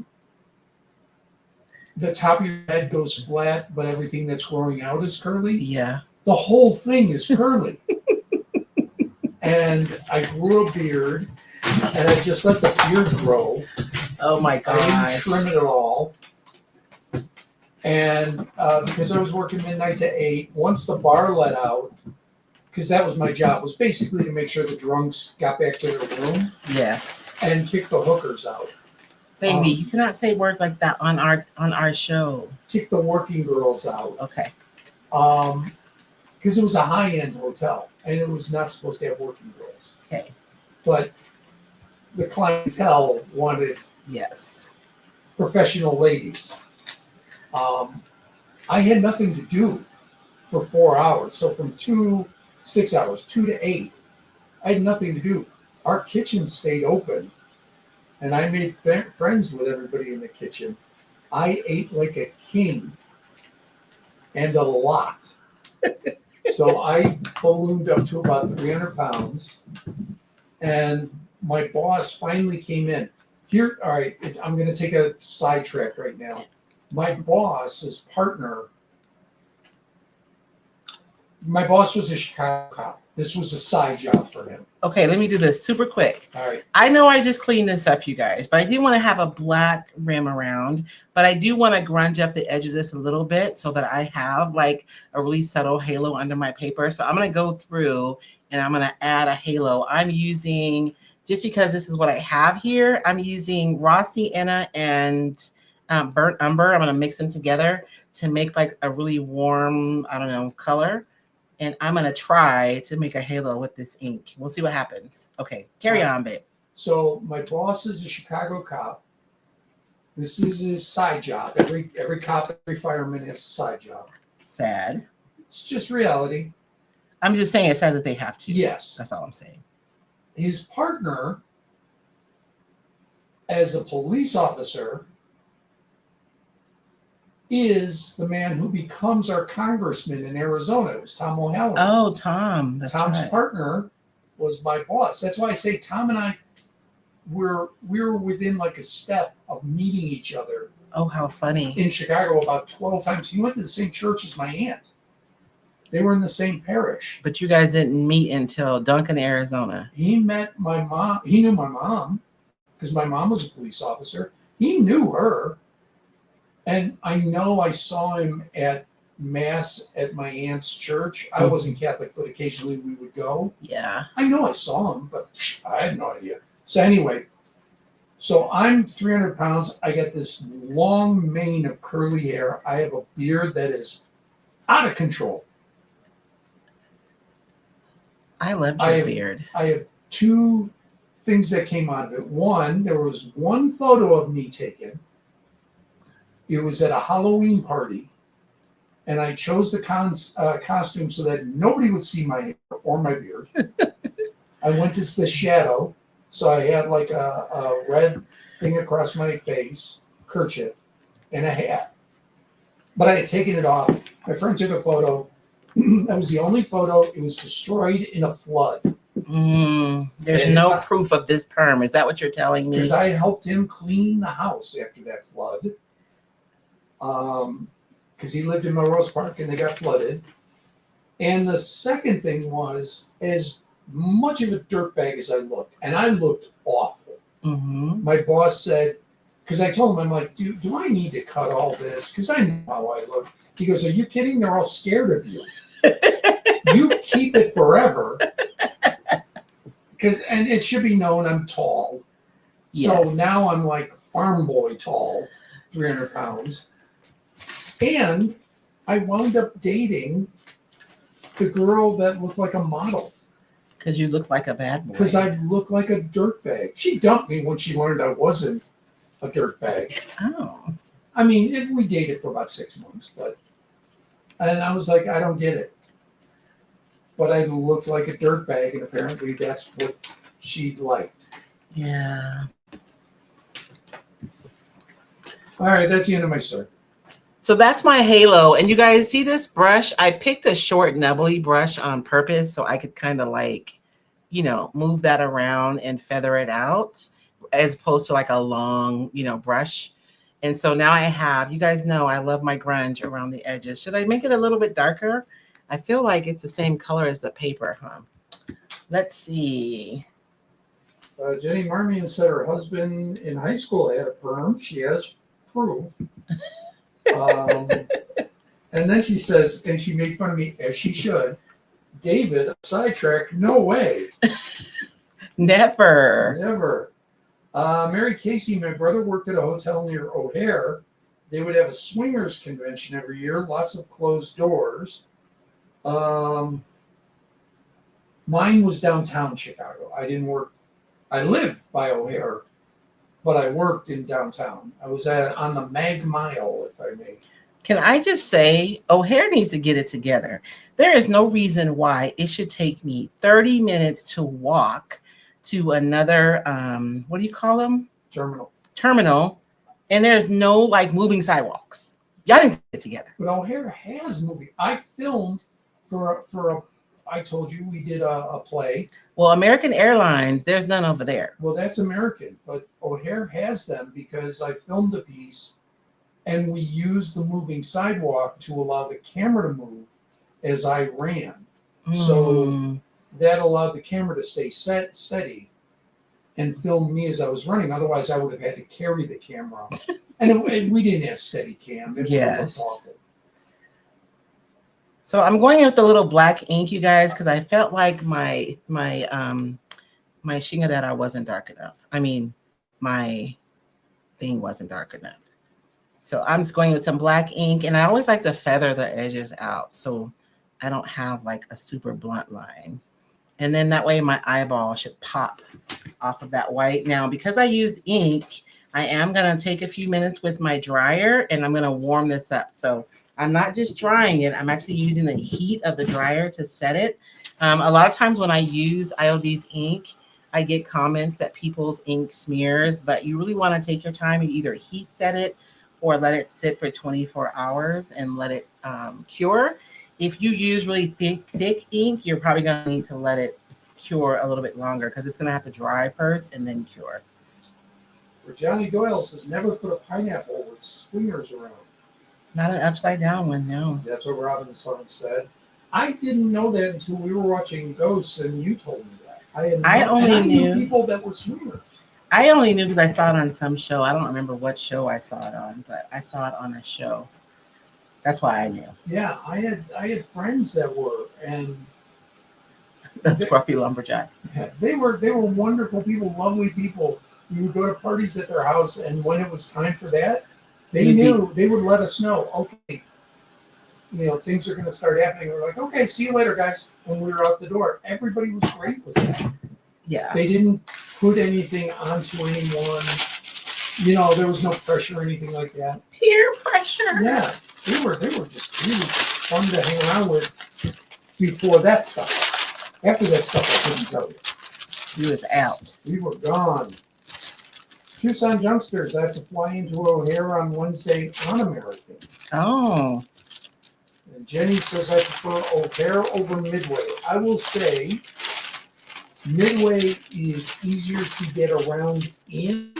top of your head goes flat, but everything that's growing out is curly. Yeah. The whole thing is curly. And I grew a beard, and I just let the beard grow. Oh my gosh. I didn't trim it at all. And because I was working midnight to 8, once the bar let out, because that was my job, was basically to make sure the drunks got back to their room. Yes. And kick the hookers out. Baby, you cannot say words like that on our show. Kick the working girls out. Okay. Because it was a high-end hotel, and it was not supposed to have working girls. Okay. But the clientele wanted professional ladies. I had nothing to do for 4 hours. So from 6 hours, 2 to 8, I had nothing to do. Our kitchen stayed open, and I made friends with everybody in the kitchen. I ate like a king, and a lot. So I ballooned up to about 300 pounds, and my boss finally came in. Here, all right, I'm going to take a sidetrack right now. My boss's partner, my boss was a Chicago cop. This was a side job for him. Okay, let me do this super quick. All right. I know I just cleaned this up, you guys, but I do want to have a black rim around, but I do want to grunge up the edge of this a little bit so that I have like a really subtle halo under my paper. So I'm going to go through and I'm going to add a halo. I'm using, just because this is what I have here, I'm using raw sienna and burnt umber. I'm going to mix them together to make like a really warm, I don't know, color. And I'm going to try to make a halo with this ink. We'll see what happens. Okay, carry on, babe. So my boss is a Chicago cop. This is his side job. Every cop, every fireman has a side job. Sad. It's just reality. I'm just saying it's sad that they have to. Yes. That's all I'm saying. His partner, as a police officer, is the man who becomes our congressman in Arizona. It was Tom O'Halloran. Oh, Tom. That's Tom's right. partner was my boss. That's why I say Tom and I we were within like a step of meeting each other. Oh, how funny. In Chicago about 12 times. He went to the same church as my aunt. They were in the same parish. But you guys didn't meet until Duncan, Arizona. He met my mom. He knew my mom because my mom was a police officer. He knew her. And I know I saw him at Mass at my aunt's church. I wasn't Catholic, but occasionally we would go. Yeah. I know I saw him, but I had no idea. So anyway, so I'm 300 pounds. I got this long mane of curly hair. I have a beard that is out of control. I loved your beard. I have 2 things that came out of it. One, there was one photo of me taken. It was at a Halloween party, and I chose the costume so that nobody would see my hair or my beard. I went as the shadow, so I had like a red thing across my face, kerchief, and a hat. But I had taken it off. My friend took a photo. That was the only photo. It was destroyed in a flood. There's no proof of this perm. Is that what you're telling me? Because I helped him clean the house after that flood. Because he lived in Melrose Park and they got flooded. And the second thing was, as much of a dirtbag as I looked, and I looked awful. My boss said, because I told him, I'm like, do I need to cut all this? Because I know how I look. He goes, are you kidding? They're all scared of you. You keep it forever. And it should be known I'm tall. So Yes. now I'm like farm boy tall, 300 pounds. And I wound up dating the girl that looked like a model. Because you look like a bad boy. Because I look like a dirtbag. She dumped me when she learned I wasn't a dirtbag. Oh. I mean, we dated for about 6 months, and I was like, I don't get it. But I looked like a dirtbag, and apparently that's what she liked. Yeah. All right, that's the end of my story. So that's my halo. And you guys see this brush? I picked a short nubbly brush on purpose so I could kind of like, you know, move that around and feather it out as opposed to like a long, you know, brush. And so now I have, you guys know I love my grunge around the edges. Should I make it a little bit darker? I feel like it's the same color as the paper, huh? Let's see. Jenny Marmion said her husband in high school had a perm. She has proof. And then she says, and she made fun of me, as she should, David, a sidetrack, no way. Never. Never. Mary Casey, my brother worked at a hotel near O'Hare. They would have a swingers convention every year, lots of closed doors. Mine was downtown Chicago. I didn't work. I lived by O'Hare, but I worked in downtown. I was on the Mag Mile, if I may. Can I just say, O'Hare needs to get it together. There is no reason why it should take me 30 minutes to walk to another, what do you call them? Terminal. And there's no like moving sidewalks. Y'all need to get together. But O'Hare has movie. I filmed for I told you we did a play. Well, American Airlines, there's none over there. Well, that's American, but O'Hare has them because I filmed a piece and we used the moving sidewalk to allow the camera to move as I ran. So that allowed the camera to stay steady and film me as I was running. Otherwise, I would have had to carry the camera. And we didn't have steady cam. It Yes. looked awful. So I'm going with the little black ink, you guys, because I felt like my shingadera wasn't dark enough. I mean, my thing wasn't dark enough. So I'm just going with some black ink, and I always like to feather the edges out so I don't have like a super blunt line. And then that way my eyeball should pop off of that white. Now, because I used ink, I am going to take a few minutes with my dryer, and I'm going to warm this up. So I'm not just drying it. I'm actually using the heat of the dryer to set it. A lot of times when I use IOD's ink, I get comments that people's ink smears, but you really want to take your time and either heat set it or let it sit for 24 hours and let it cure. If you use really thick ink, you're probably going to need to let it cure a little bit longer because it's going to have to dry first and then cure. Johnny Doyle says, never put a pineapple with swingers around. Not an upside down one, no. That's what Robinson said. I didn't know that until we were watching Ghosts and you told me that. I only knew people that were swingers. I only knew because I saw it on some show. I don't remember what show I saw it on, but I saw it on a show. That's why I knew. Yeah, I had friends that were, and that's Scruffy Lumberjack. They were wonderful people, lovely people. We would go to parties at their house, and when it was time for that, they knew they would let us know. Okay, things are going to start happening. We're like, okay, see you later, guys. When we were out the door, everybody was great with that. Yeah, they didn't put anything onto anyone. There was no pressure or anything like that. Peer pressure. Yeah, they were just really fun to hang around with before that stuff. After that stuff, I couldn't tell you. He was out. We were gone. Tucson youngsters, I have to fly into O'Hare on Wednesday on American. Oh. And Jenny says I prefer O'Hare over Midway. I will say Midway is easier to get around in,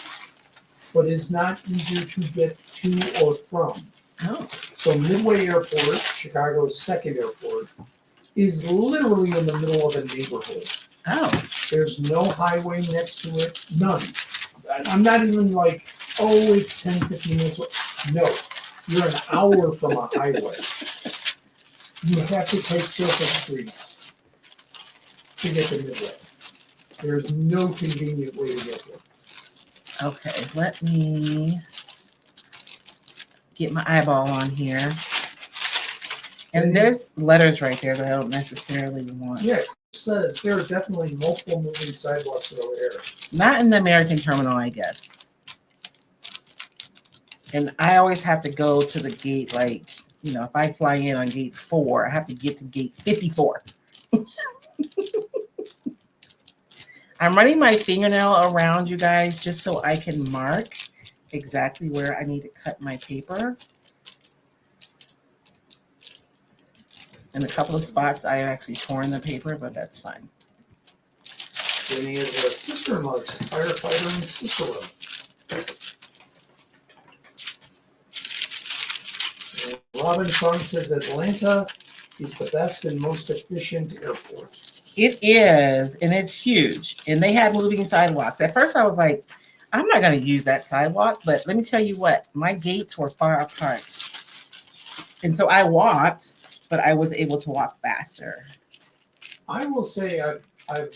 but is not easier to get to or from. Oh. So Midway Airport, Chicago's second airport, is literally in the middle of a neighborhood. Oh. There's no highway next to it, none. I'm not even like oh, it's 10, 15 minutes. No, you're an hour from a highway. You have to take surface streets to get to Midway. There's no convenient way to get there. Okay, let me get my eyeball on here. And there's letters right there that I don't necessarily want. Yeah, it says there are definitely multiple moving sidewalks over there. Not in the American terminal, I guess. And I always have to go to the gate, like, you know, if I fly in on gate 4, I have to get to gate 54. I'm running my fingernail around, you guys, just so I can mark exactly where I need to cut my paper. In a couple of spots, I actually torn the paper, but that's fine. Jenny is a sister-in-law, it's a firefighter in Cicero. And Robin Fung says Atlanta is the best and most efficient airport. It is, and it's huge. And they had moving sidewalks. At first, I was like, I'm not going to use that sidewalk, but let me tell you what, my gates were far apart. And so I walked, but I was able to walk faster. I will say I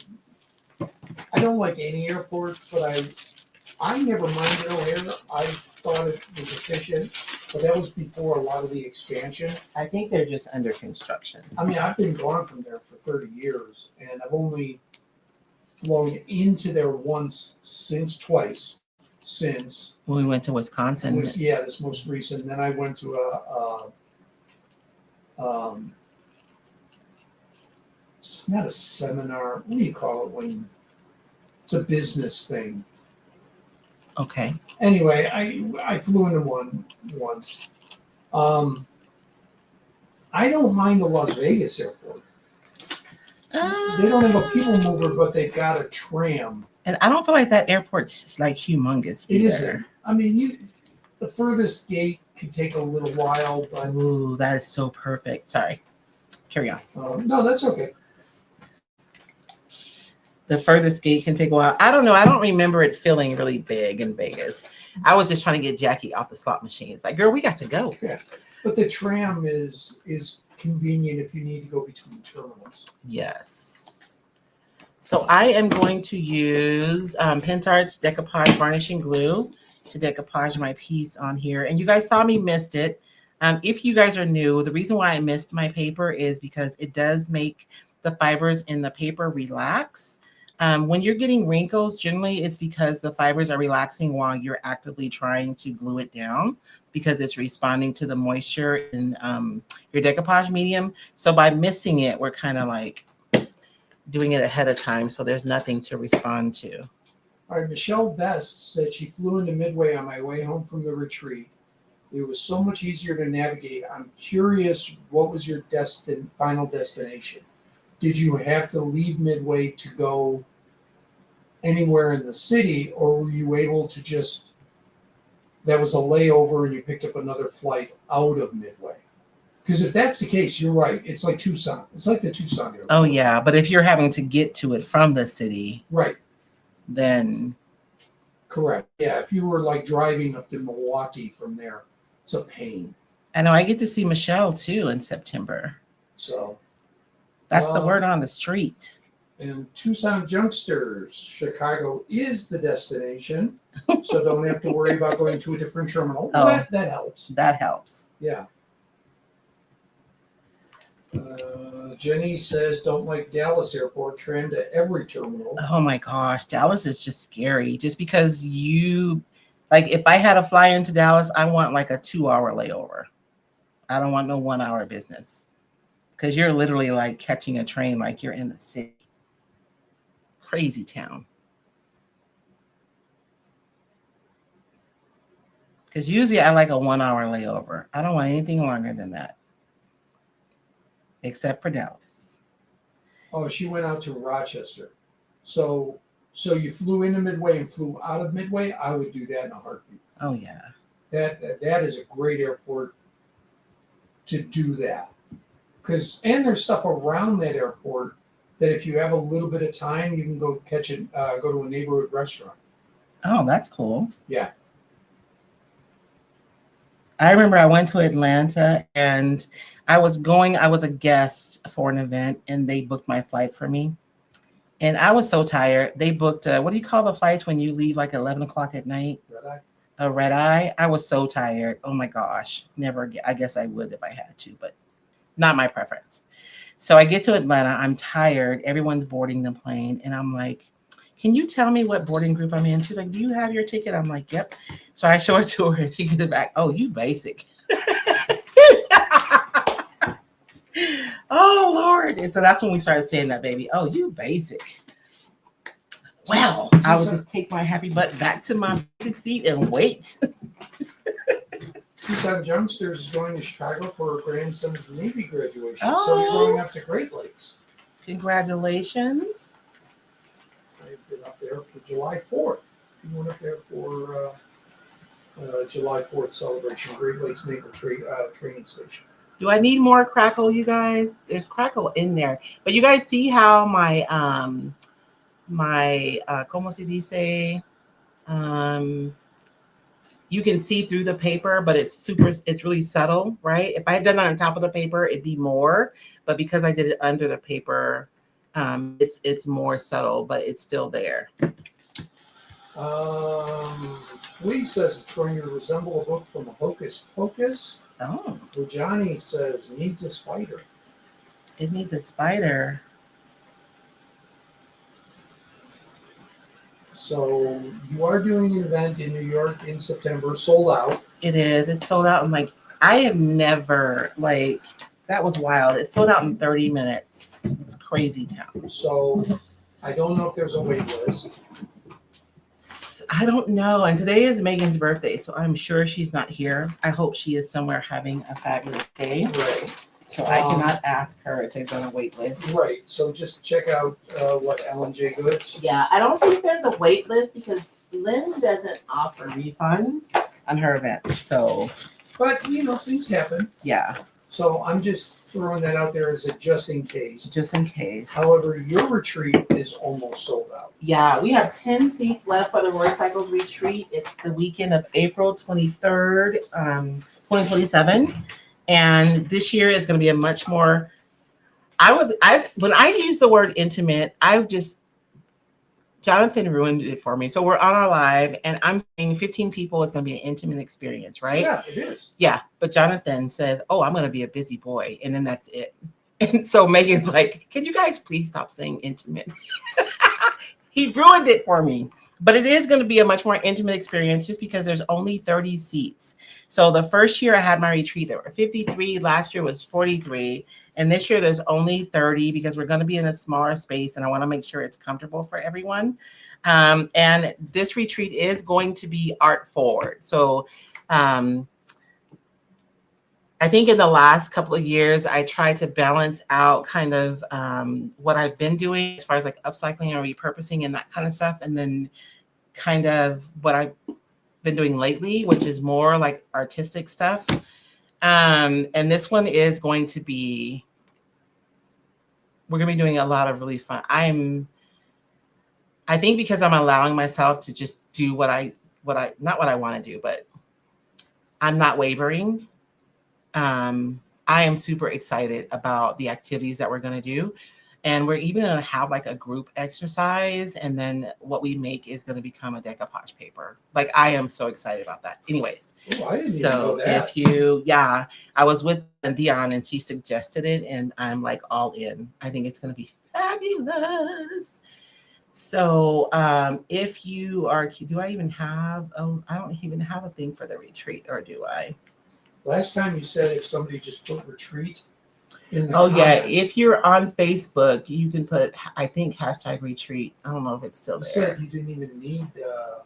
don't like any airport, but I never minded O'Hare. I thought it was efficient, but that was before a lot of the expansion. I think they're just under construction. I mean, I've been gone from there for 30 years, and I've only flown into there twice since. When we went to Wisconsin. This most recent. Then I went to it's not a seminar. What do you call it when it's a business thing? Okay. Anyway, I flew into one once. I don't mind the Las Vegas airport. They don't have a people mover, but they've got a tram. And I don't feel like that airport's like humongous either. It isn't. I mean, the furthest gate could take a little while, but ooh, that is so perfect. Sorry. Carry on. no, that's okay. The furthest gate can take a while. I don't know. I don't remember it feeling really big in Vegas. I was just trying to get Jackie off the slot machines. Like, girl, we got to go. Yeah. But the tram is convenient if you need to go between terminals. Yes. So I am going to use Pentart's Decoupage Varnishing Glue to decoupage my piece on here. And you guys saw me missed it. If you guys are new, the reason why I missed my paper is because it does make the fibers in the paper relax. When you're getting wrinkles, generally it's because the fibers are relaxing while you're actively trying to glue it down because it's responding to the moisture in your decoupage medium. So by missing it, we're kind of like doing it ahead of time. So there's nothing to respond to. All right, Michelle Vest said she flew into Midway on my way home from the retreat. It was so much easier to navigate. I'm curious, what was your final destination? Did you have to leave Midway to go anywhere in the city, or were you able to just, that was a layover and you picked up another flight out of Midway? Because if that's the case, you're right. It's like Tucson. It's like the Tucson area. Oh, yeah. But if you're having to get to it from the city, right, then. Correct. Yeah, if you were like driving up to Milwaukee from there, it's a pain. I know I get to see Michelle too in September. So. That's the word on the street. And Tucson Junksters, Chicago is the destination, so don't have to worry about going to a different terminal. Oh, that helps. That helps. Yeah. Jenny says, don't like Dallas Airport, tram to every terminal. Oh my gosh, Dallas is just scary. Just because like if I had to fly into Dallas, I want like a 2-hour layover. I don't want no 1-hour business. Because you're literally like catching a train like you're in the city. Crazy town. Because usually I like a 1-hour layover. I don't want anything longer than that. Except for Dallas. Oh, she went out to Rochester. So you flew into Midway and flew out of Midway? I would do that in a heartbeat. Oh, yeah. That is a great airport to do that. And there's stuff around that airport that if you have a little bit of time, you can go go to a neighborhood restaurant. Oh, that's cool. Yeah. I remember I went to Atlanta and I was a guest for an event and they booked my flight for me. And I was so tired. They booked, what do you call the flights when you leave like 11 o'clock at night? Red eye. A red eye. I was so tired. Oh my gosh. Never again. I guess I would if I had to, but not my preference. So I get to Atlanta. I'm tired. Everyone's boarding the plane. And I'm like, can you tell me what boarding group I'm in? She's like, do you have your ticket? I'm like, yep. So I show it to her and she gets it back. Oh, you basic. Oh, Lord. And so that's when we started saying that, baby. Oh, you basic. Well, I would just take my happy butt back to my basic seat and wait. Tucson Youngsters is going to Chicago for her grandson's Navy graduation. Oh. So you're going up to Great Lakes. Congratulations. I've been up there for July 4th. You went up there for July 4th celebration, Great Lakes Naval Training Station. Do I need more crackle, you guys? There's crackle in there. But you guys see how my como se dice, you can see through the paper, but it's really subtle, right? If I had done that on top of the paper, it'd be more, but because I did it under the paper, it's more subtle, but it's still there. Lee says it's going to resemble a book from Hocus Pocus. Oh. Johnny says needs a spider. It needs a spider. So you are doing an event in New York in September, sold out. It is. It's sold out. I'm like, I have never, like, that was wild. It sold out in 30 minutes. It's crazy town. So I don't know if there's a wait list. I don't know. And today is Megan's birthday, so I'm sure she's not here. I hope she is somewhere having a fabulous day. Right. So I cannot ask her if there's on a wait list. Right. So just check out what Ellen J. Goods. Yeah, I don't think there's a wait list because Lynn doesn't offer refunds on her events. So, but you know, things happen. Yeah. So I'm just throwing that out there as a just in case. Just in case. However, your retreat is almost sold out. Yeah, we have 10 seats left for the Roycycled retreat. It's the weekend of April 23rd, 2027. And this year is going to be a much more, when I use the word intimate, Jonathan ruined it for me. So we're on our live and I'm saying 15 people is going to be an intimate experience, right? Yeah, it is. Yeah. But Jonathan says, oh, I'm going to be a busy boy. And then that's it. And so Megan's like, can you guys please stop saying intimate? He ruined it for me. But it is going to be a much more intimate experience just because there's only 30 seats. So the first year I had my retreat, there were 53. Last year was 43. And this year there's only 30 because we're going to be in a smaller space and I want to make sure it's comfortable for everyone. And this retreat is going to be art forward. So I think in the last couple of years, I tried to balance out kind of what I've been doing as far as like upcycling and repurposing and that kind of stuff. And then kind of what I've been doing lately, which is more like artistic stuff. And this one is going to be, we're going to be doing a lot of really fun. I think because I'm allowing myself to just do not what I want to do, but I'm not wavering. I am super excited about the activities that we're going to do. And we're even going to have like a group exercise. And then what we make is going to become a decoupage paper. Like, I am so excited about that. Anyways. Oh, I didn't even know that. I was with Dion and she suggested it and I'm like all in. I think it's going to be fabulous. So if you are, do I even have, I don't even have a thing for the retreat, or do I? Last time you said if somebody just put retreat in the comments. Yeah, if you're on Facebook, you can put, I think, hashtag retreat. I don't know if it's still there. You said you didn't even need the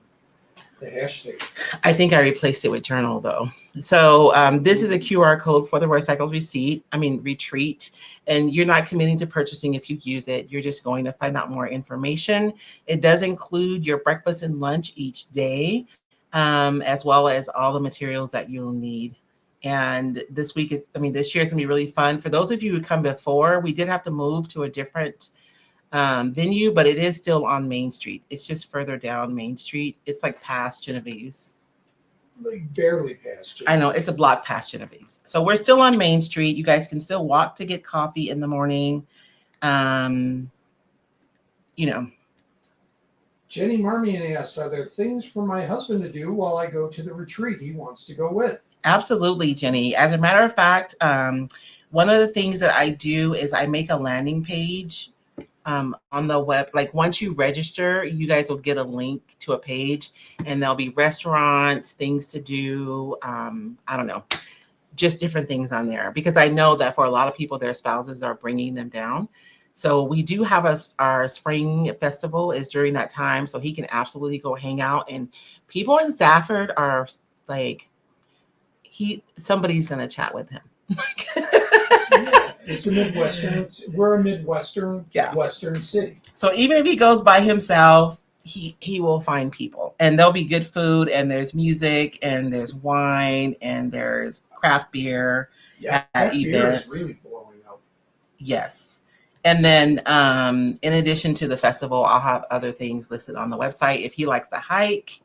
hashtag. I think I replaced it with journal though. So this is a QR code for the Roycycled retreat. And you're not committing to purchasing if you use it. You're just going to find out more information. It does include your breakfast and lunch each day, as well as all the materials that you'll need. And this year is gonna be really fun. For those of you who come before, we did have to move to a different venue, but it is still on Main Street. It's just further down Main Street. It's like past Genevieve's. like barely past. I know, it's a block past Genevieve's. So we're still on Main Street. You guys can still walk to get coffee in the morning. You know. Jenny Marmion asks, are there things for my husband to do while I go to the retreat he wants to go with? Absolutely, Jenny. As a matter of fact, one of the things that I do is I make a landing page on the web. Like once you register, you guys will get a link to a page and there'll be restaurants, things to do. I don't know, just different things on there, because I know that for a lot of people, their spouses are bringing them down. So we do have our spring festival is during that time. So he can absolutely go hang out, and people in Safford are like, somebody's going to chat with him. Yeah, it's a Midwestern. We're a Midwestern, Western city. So even if he goes by himself, he will find people, and there'll be good food, and there's music, and there's wine, and there's craft beer at events. Beer is really blowing up. Yes. And then in addition to the festival, I'll have other things listed on the website. If he likes to hike,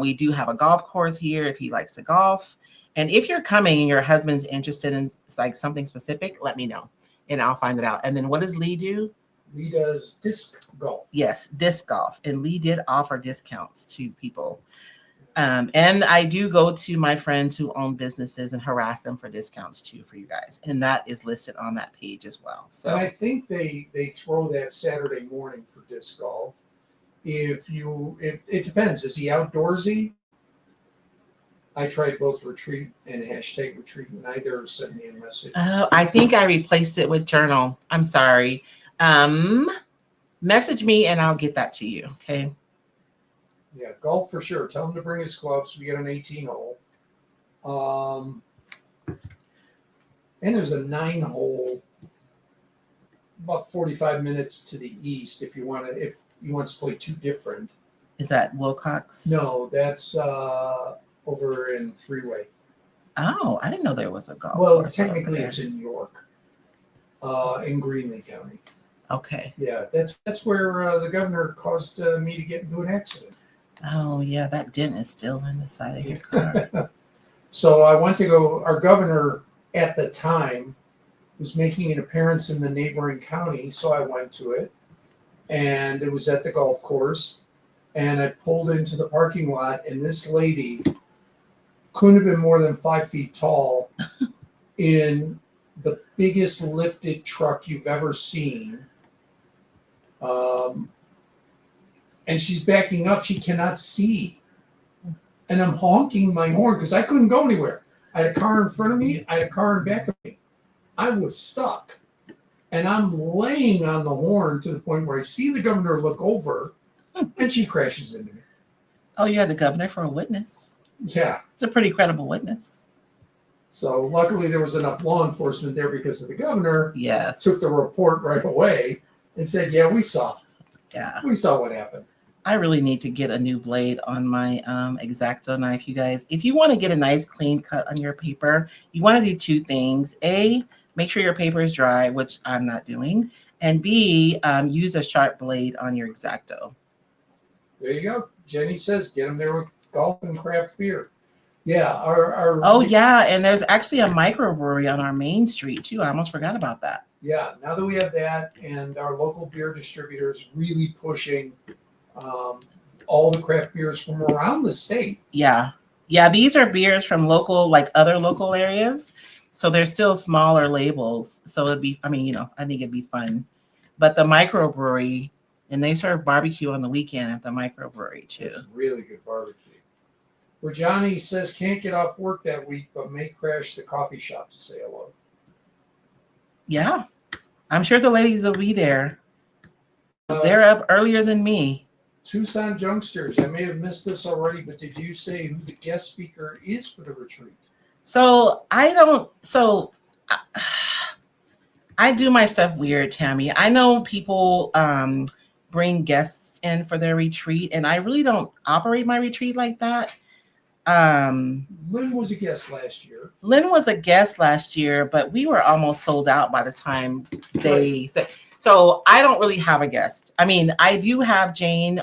we do have a golf course here if he likes to golf. And if you're coming and your husband's interested in like something specific, let me know and I'll find it out. And then what does Lee do? Lee does disc golf. Yes, disc golf. And Lee did offer discounts to people. And I do go to my friends who own businesses and harass them for discounts too for you guys. And that is listed on that page as well. So and I think they throw that Saturday morning for disc golf. If it depends. Is he outdoorsy? I tried both retreat and #retreat. Neither sent me a message. Oh, I think I replaced it with journal. I'm sorry. Message me and I'll get that to you. Okay. Yeah, golf for sure. Tell him to bring his clubs. We get an 18-hole. And there's a 9-hole about 45 minutes to the east if he wants to play two different. Is that Wilcox? No, that's over in Freeway. Oh, I didn't know there was a golf Well, course technically over there. it's in New York, in Greenlee County. Okay. Yeah, that's where the governor caused me to get into an accident. Oh, yeah, that dent is still in the side of your car. So I went to go, our governor at the time was making an appearance in the neighboring county, so I went to it, and it was at the golf course, and I pulled into the parking lot, and this lady couldn't have been more than 5 feet tall in the biggest lifted truck you've ever seen. And she's backing up. She cannot see. And I'm honking my horn because I couldn't go anywhere. I had a car in front of me. I had a car in back of me. I was stuck. And I'm laying on the horn to the point where I see the governor look over and she crashes into me. Oh, you had the governor for a witness. Yeah. It's a pretty credible witness. So luckily there was enough law enforcement there because of the governor. Yes. Took the report right away and said, yeah, we saw. Yeah. We saw what happened. I really need to get a new blade on my X-Acto knife, you guys. If you want to get a nice clean cut on your paper, you want to do two things. A, make sure your paper is dry, which I'm not doing. And B, use a sharp blade on your X-Acto. There you go. Jenny says, get them there with golf and craft beer. Yeah. Oh, yeah. And there's actually a microbrewery on our main street, too. I almost forgot about that. Yeah. Now that we have that, and our local beer distributors really pushing all the craft beers from around the state. Yeah. Yeah. These are beers from other local areas. So they're still smaller labels. So it'd be, I think it'd be fun. But the microbrewery, and they serve barbecue on the weekend at the microbrewery too. It's really good barbecue. Where Johnny says can't get off work that week, but may crash the coffee shop to say hello. Yeah. I'm sure the ladies will be there. They're up earlier than me. Tucson Youngsters, I may have missed this already, but did you say who the guest speaker is for the retreat? So I do my stuff weird, Tammy. I know people bring guests in for their retreat, and I really don't operate my retreat like that. Lynn was a guest last year. Lynn was a guest last year, but we were almost sold out by the time they said. So I don't really have a guest. I mean, I do have Jane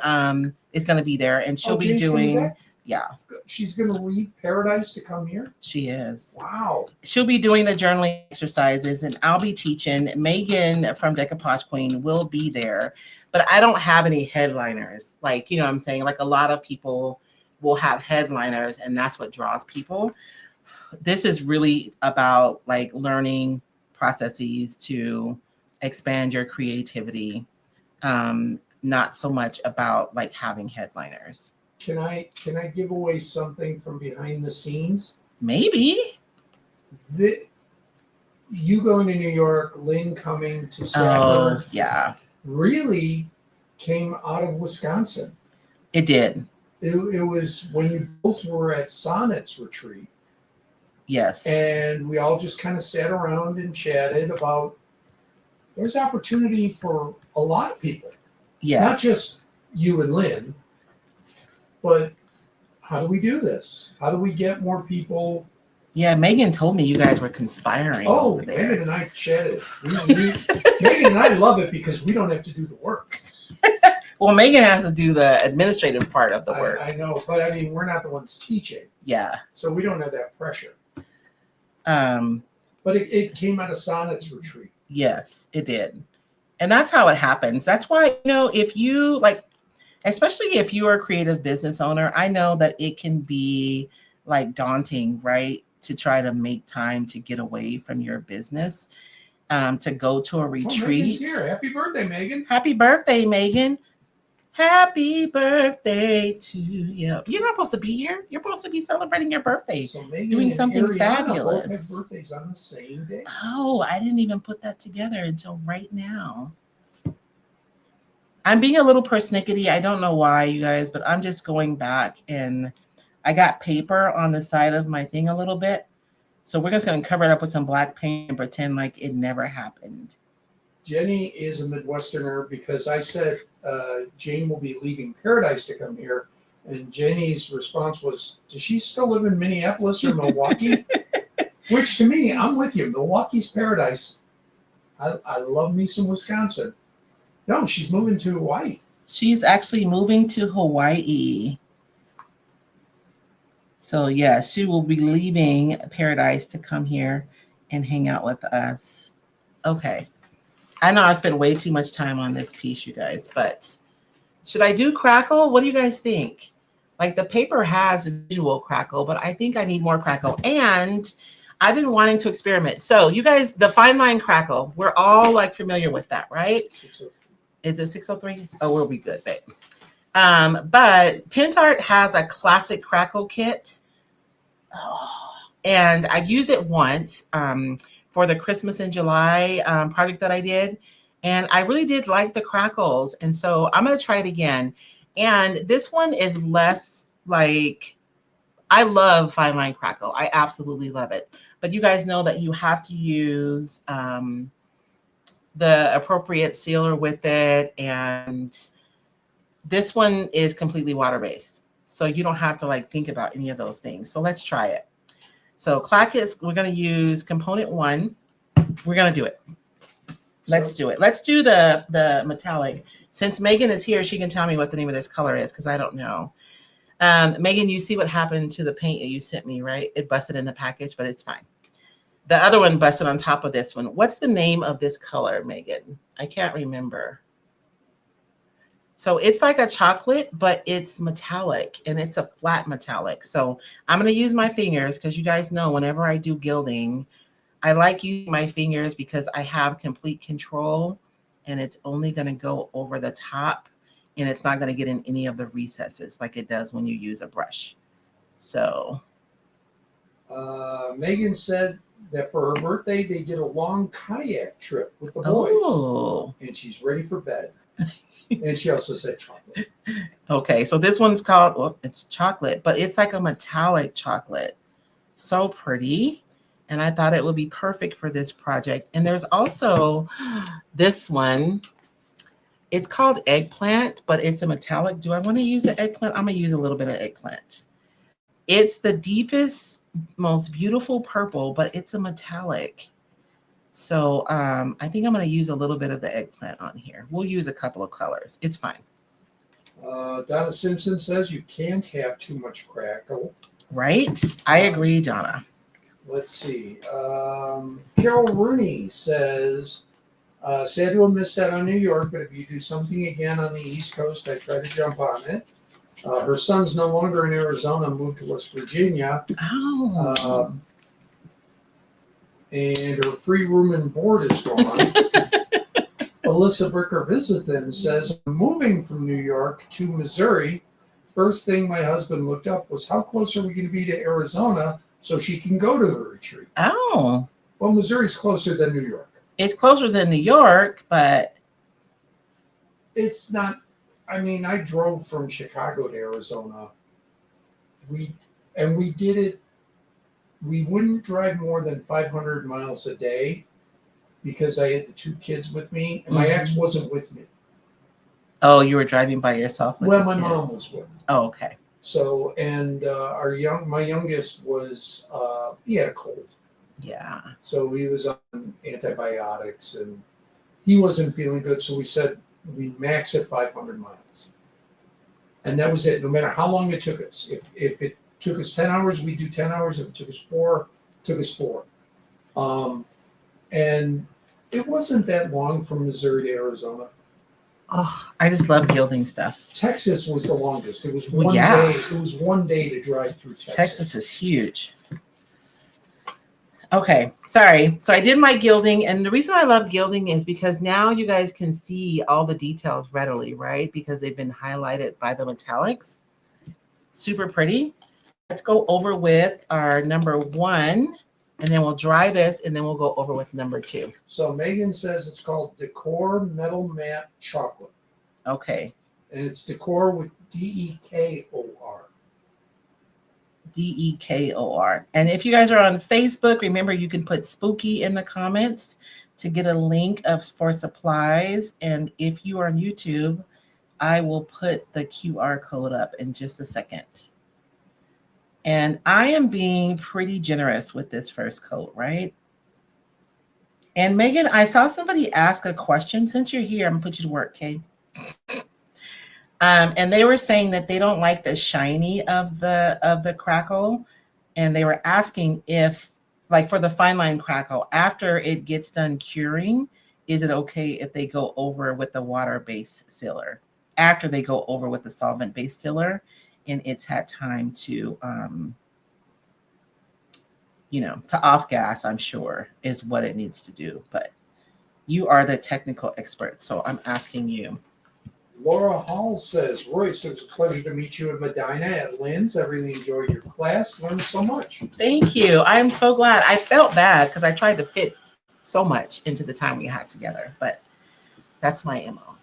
is going to be there, and she'll be doing. Yeah. she's going to leave paradise to come here? She is. Wow. She'll be doing the journaling exercises, and I'll be teaching. Megan from Decoupage Queen will be there, but I don't have any headliners. Like, you know what I'm saying? Like a lot of people will have headliners, and that's what draws people. This is really about like learning processes to expand your creativity. Not so much about like having headliners. Can I give away something from behind the scenes? Maybe. You going to New York, Lynn coming to Oh, Safford, yeah. really came out of Wisconsin. It did. It was when you both were at Sonnet's retreat. Yes. And we all just kind of sat around and chatted about there's opportunity for a lot of people. Yes. Not just you and Lynn, but how do we do this? How do we get more people? Yeah, Megan told me you guys were conspiring over there. Megan and I chatted. Megan and I love it because we don't have to do the work. Well, Megan has to do the administrative part of the work. I know, but I mean, we're not the ones teaching. Yeah. So we don't have that pressure. But it came out of Sonnet's retreat. Yes, it did. And that's how it happens. That's why, you know, if you like, especially if you are a creative business owner, I know that it can be like daunting, right? To try to make time to get away from your business, to go to a retreat. Oh, Megan's here. Happy birthday, Megan. Happy birthday, Megan. Happy birthday to you. You're not supposed to be here. You're supposed to be celebrating your birthday. So Megan doing and something Ariana fabulous. both have birthdays on the same day. Oh, I didn't even put that together until right now. I'm being a little persnickety. I don't know why, you guys, but I'm just going back, and I got paper on the side of my thing a little bit. So we're just going to cover it up with some black paint and pretend like it never happened. Jenny is a Midwesterner because I said Jane will be leaving Paradise to come here. And Jenny's response was, does she still live in Minneapolis or Milwaukee? Which to me, I'm with you. Milwaukee's Paradise. I love me some Wisconsin. No, she's moving to Hawaii. She's actually moving to Hawaii. So yeah, she will be leaving Paradise to come here and hang out with us. Okay. I know I spent way too much time on this piece, you guys, but should I do crackle? What do you guys think? Like the paper has visual crackle, but I think I need more crackle. And I've been wanting to experiment. So you guys, the fine line crackle, we're all like familiar with that, right? 603. Is it 603? Oh, we'll be good, babe. But Pentart has a classic crackle kit. Oh, and I used it once for the Christmas in July project that I did. And I really did like the crackles. And so I'm going to try it again. And this one is less like, I love fine line crackle. I absolutely love it. But you guys know that you have to use the appropriate sealer with it. And this one is completely water-based. So you don't have to like think about any of those things. So let's try it. So clackets, we're going to use component 1. We're going to do it. Let's do it. Let's do the metallic. Since Megan is here, she can tell me what the name of this color is because I don't know. Megan, you see what happened to the paint that you sent me, right? It busted in the package, but it's fine. The other one busted on top of this one. What's the name of this color, Megan? I can't remember. So it's like a chocolate, but it's metallic, and it's a flat metallic. So I'm going to use my fingers because you guys know whenever I do gilding, I like using my fingers because I have complete control, and it's only going to go over the top, and it's not going to get in any of the recesses like it does when you use a brush. So Megan said that for her birthday, they did a long kayak trip with the boys. Oh. And she's ready for bed. And she also said chocolate. Okay, so this one's called, well, it's chocolate, but it's like a metallic chocolate. So pretty. And I thought it would be perfect for this project. And there's also this one. It's called eggplant, but it's a metallic. Do I want to use the eggplant? I'm going to use a little bit of eggplant. It's the deepest, most beautiful purple, but it's a metallic. So I think I'm going to use a little bit of the eggplant on here. We'll use a couple of colors. It's fine. Donna Simpson says you can't have too much crackle. Right? I agree, Donna. Let's see. Carol Rooney says, sad to have missed out on New York, but if you do something again on the East Coast, I try to jump on it. Her son's no longer in Arizona, moved to West Virginia. Oh. And her free room and board is gone. Alyssa Bricker-Visithan says, moving from New York to Missouri, first thing my husband looked up was how close are we going to be to Arizona so she can go to the retreat. Oh. Well, Missouri's closer than New York. It's closer than New York, but It's not. I mean, I drove from Chicago to Arizona. We did it. We wouldn't drive more than 500 miles a day because I had the two kids with me, and my ex wasn't with me. Oh, you were driving by yourself with Well, the my kids. mom was with me. Oh, okay. So, and my youngest was he had a cold, Yeah. so he was on antibiotics, and he wasn't feeling good. So we said we max at 500 miles, and that was it. No matter how long it took us. If it took us 10 hours, we do 10 hours. If it took us 4, it took us 4. And it wasn't that long from Missouri to Arizona. Oh, I just love gilding stuff. Texas was the longest. It was Well, one yeah. day. It was one day to drive through Texas. Texas is huge. Okay, sorry. So I did my gilding, and the reason I love gilding is because now you guys can see all the details readily, right? Because they've been highlighted by the metallics. Super pretty. Let's go over with our number 1, and then we'll dry this, and then we'll go over with number 2. So Megan says it's called Decor Metal Matte Chocolate. Okay. And it's Decor with D-E-K-O-R. D-E-K-O-R. And if you guys are on Facebook, remember you can put spooky in the comments to get a link for supplies. And if you are on YouTube, I will put the QR code up in just a second. And I am being pretty generous with this first coat, right? And Megan, I saw somebody ask a question. Since you're here, I'm gonna put you to work, okay? And they were saying that they don't like the shiny of the crackle, and they were asking if, like for the fine line crackle, after it gets done curing, is it okay if they go over with the water-based sealer? After they go over with the solvent-based sealer, and it's had time to, to off gas, I'm sure, is what it needs to do. But you are the technical expert, so I'm asking you. Laura Hall says, Royce, it was a pleasure to meet you in Medina at Lynn's. I really enjoyed your class. Learned so much. Thank you. I am so glad. I felt bad because I tried to fit so much into the time we had together, but that's my MO.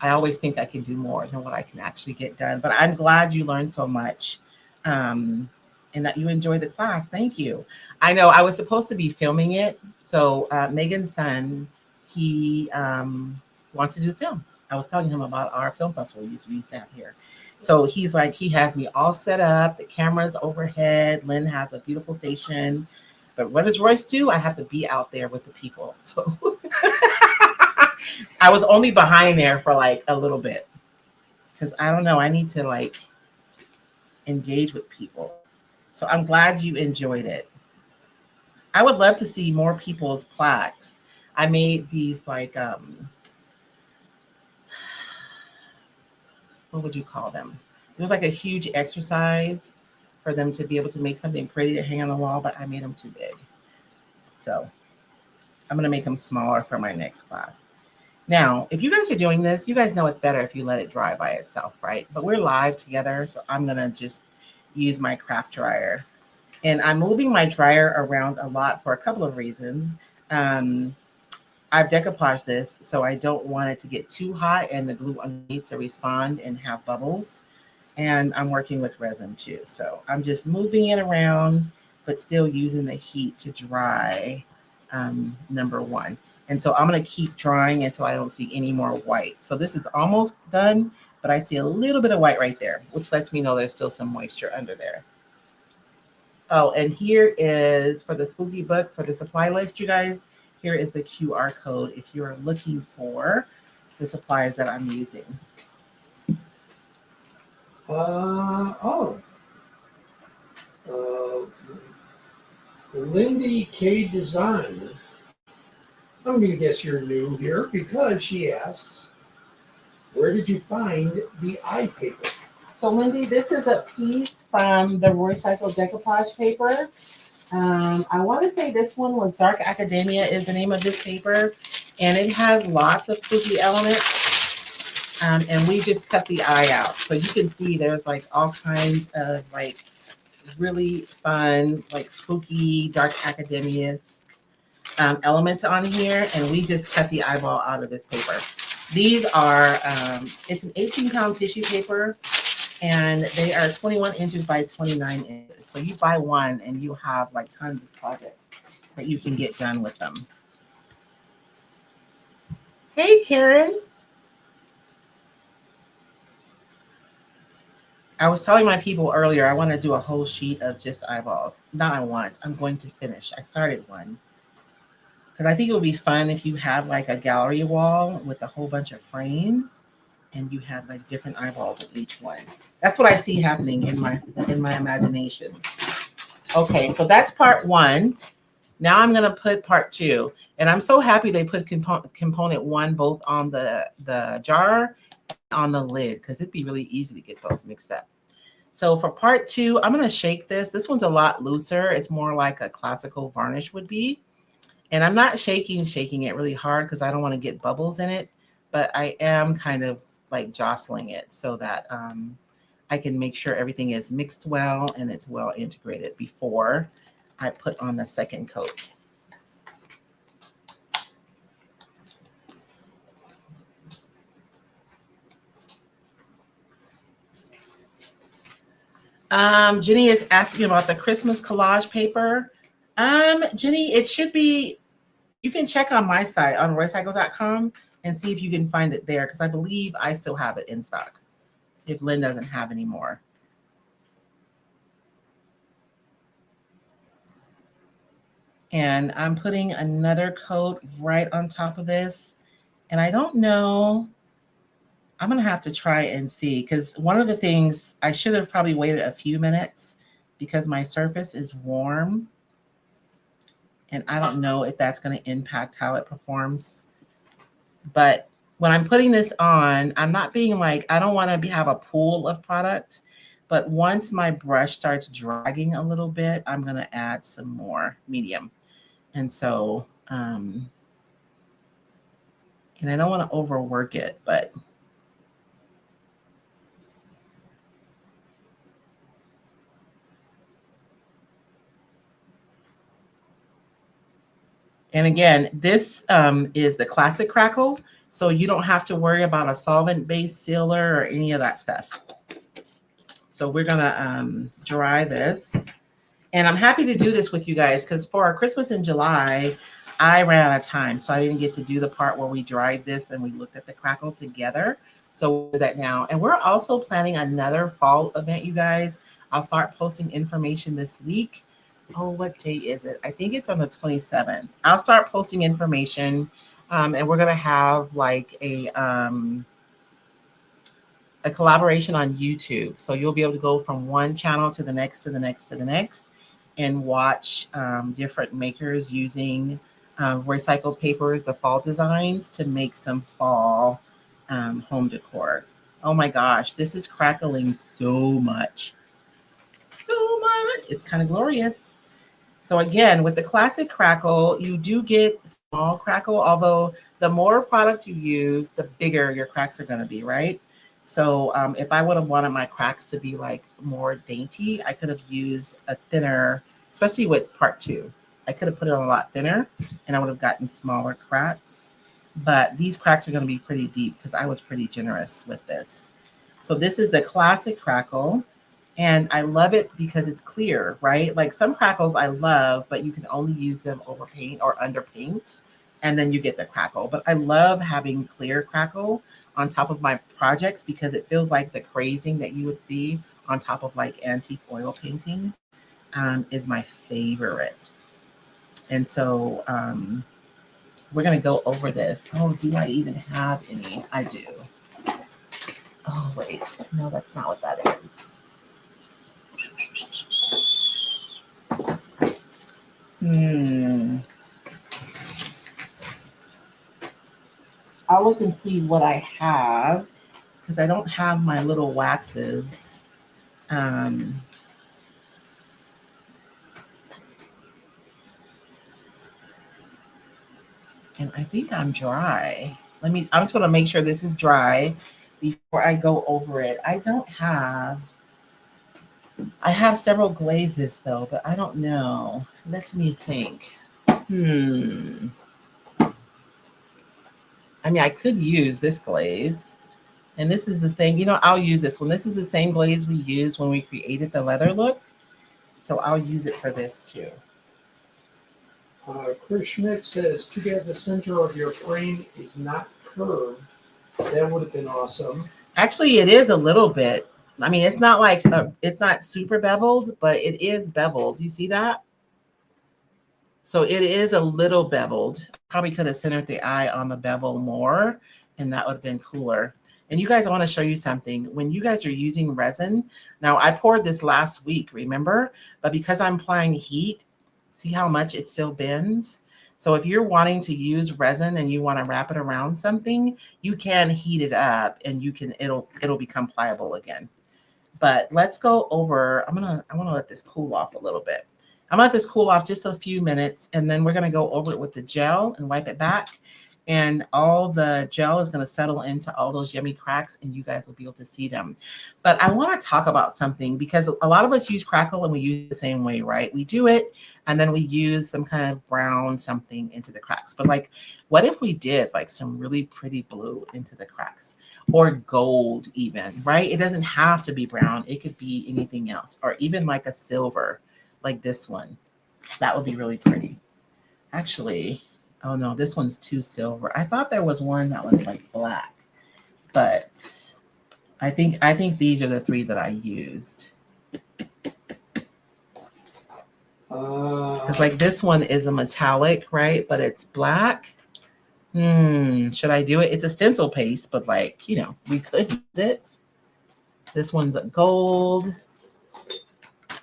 I always think I can do more than what I can actually get done, but I'm glad you learned so much and that you enjoyed the class. Thank you. I know I was supposed to be filming it. So Megan's son, he wants to do film. I was telling him about our film festival we used to have here. So he's like, he has me all set up. The camera's overhead. Lynn has a beautiful station. But what does Royce do? I have to be out there with the people. So I was only behind there for like a little bit. Because I don't know, I need to like engage with people. So I'm glad you enjoyed it. I would love to see more people's plaques. I made these like, what would you call them? It was like a huge exercise for them to be able to make something pretty to hang on the wall, but I made them too big. So I'm gonna make them smaller for my next class. Now, if you guys are doing this, you guys know it's better if you let it dry by itself, right? But we're live together, so I'm gonna just use my craft dryer. And I'm moving my dryer around a lot for a couple of reasons. I've decoupaged this, so I don't want it to get too hot and the glue underneath to respond and have bubbles. And I'm working with resin too. So I'm just moving it around, but still using the heat to dry number 1. And so I'm gonna keep drying until I don't see any more white. So this is almost done, but I see a little bit of white right there, which lets me know there's still some moisture under there. Oh, and here is for the spooky book, for the supply list, you guys, here is the QR code if you're looking for the supplies that I'm using. Oh. Uh, Lindy K Design. I'm going to guess you're new here because she asks, where did you find the eye paper? So Lindy, this is a piece from the Roycycled Decoupage paper. I want to say this one was Dark Academia is the name of this paper, and it has lots of spooky elements. And we just cut the eye out, so you can see there's like all kinds of like really fun, like spooky Dark Academia elements on here, and we just cut the eyeball out of this paper. These are it's an 18-pound tissue paper, and they are 21 inches by 29 inches. So you buy one and you have like tons of projects that you can get done with them. Hey, Karen. I was telling my people earlier, I want to do a whole sheet of just eyeballs. Not I want, I'm going to finish. I started one. Because I think it would be fun if you have like a gallery wall with a whole bunch of frames and you have like different eyeballs in each one. That's what I see happening in my imagination. Okay, so that's part one. Now I'm gonna put part two. And I'm so happy they put component one both on the jar and on the lid, because it'd be really easy to get those mixed up. So for part two, I'm gonna shake this. This one's a lot looser. It's more like a classical varnish would be. And I'm not shaking it really hard because I don't want to get bubbles in it, but I am kind of like jostling it so that I can make sure everything is mixed well and it's well integrated before I put on the second coat. Jenny is asking about the Christmas collage paper. Jenny, it should be, you can check on my site on roycycled.com and see if you can find it there, because I believe I still have it in stock if Lynn doesn't have any more. And I'm putting another coat right on top of this. And I don't know, I'm gonna have to try and see, because one of the things, I should have probably waited a few minutes because my surface is warm. And I don't know if that's gonna impact how it performs. But when I'm putting this on, I'm not being like, I don't wanna have a pool of product, but once my brush starts dragging a little bit, I'm gonna add some more medium. And so, and I don't want to overwork it, but and again, this is the Classic Crackle, so you don't have to worry about a solvent-based sealer or any of that stuff. So we're gonna dry this. And I'm happy to do this with you guys because for our Christmas in July, I ran out of time. So I didn't get to do the part where we dried this and we looked at the crackle together. So we'll do that now. And we're also planning another fall event, you guys. I'll start posting information this week. Oh, what day is it? I think it's on the 27th. I'll start posting information and we're going to have like a collaboration on YouTube. So you'll be able to go from one channel to the next, to the next, to the next, and watch different makers using recycled papers, the fall designs, to make some fall home decor. Oh my gosh, this is crackling so much. So much. It's kind of glorious. So again, with the Classic Crackle, you do get small crackle, although the more product you use, the bigger your cracks are going to be, right? So if I would have wanted my cracks to be like more dainty, I could have used a thinner, especially with part two. I could have put it on a lot thinner and I would have gotten smaller cracks. But these cracks are going to be pretty deep because I was pretty generous with this. So this is the Classic Crackle. And I love it because it's clear, right? Like some crackles I love, but you can only use them over paint or under paint, and then you get the crackle. But I love having clear crackle on top of my projects because it feels like the crazing that you would see on top of like antique oil paintings is my favorite. And so we're gonna go over this. Oh, do I even have any? I do. Oh, wait. No, that's not what that is. I'll look and see what I have because I don't have my little waxes. And I think I'm dry. I'm just gonna make sure this is dry before I go over it. I have several glazes though, but I don't know. Let me think. I mean, I could use this glaze. And this is the same, I'll use this one. This is the same glaze we used when we created the leather look. So I'll use it for this too. Chris Schmidt says, too bad the center of your frame is not curved. That would have been awesome. Actually, it is a little bit. I mean, it's not like, it's not super beveled, but it is beveled. You see that? So it is a little beveled. Probably could have centered the eye on the bevel more, and that would have been cooler. And you guys, I want to show you something. When you guys are using resin, now I poured this last week, remember? But because I'm applying heat, see how much it still bends? So if you're wanting to use resin and you want to wrap it around something, you can heat it up and it'll become pliable again. But let's go over, I want to let this cool off a little bit. I'm gonna let this cool off just a few minutes, and then we're gonna go over it with the gel and wipe it back. And all the gel is going to settle into all those yummy cracks, and you guys will be able to see them. But I want to talk about something because a lot of us use Crackle and we use it the same way, right? We do it and then we use some kind of brown something into the cracks. But like, what if we did like some really pretty blue into the cracks, or gold even, right? It doesn't have to be brown. It could be anything else, or even like a silver, like this one. That would be really pretty. Actually, oh no, this one's too silver. I thought there was one that was like black, but I think these are the three that I used. Because like this one is a metallic, right? But it's black. Should I do it? It's a stencil paste, but like, we could use it. This one's a gold.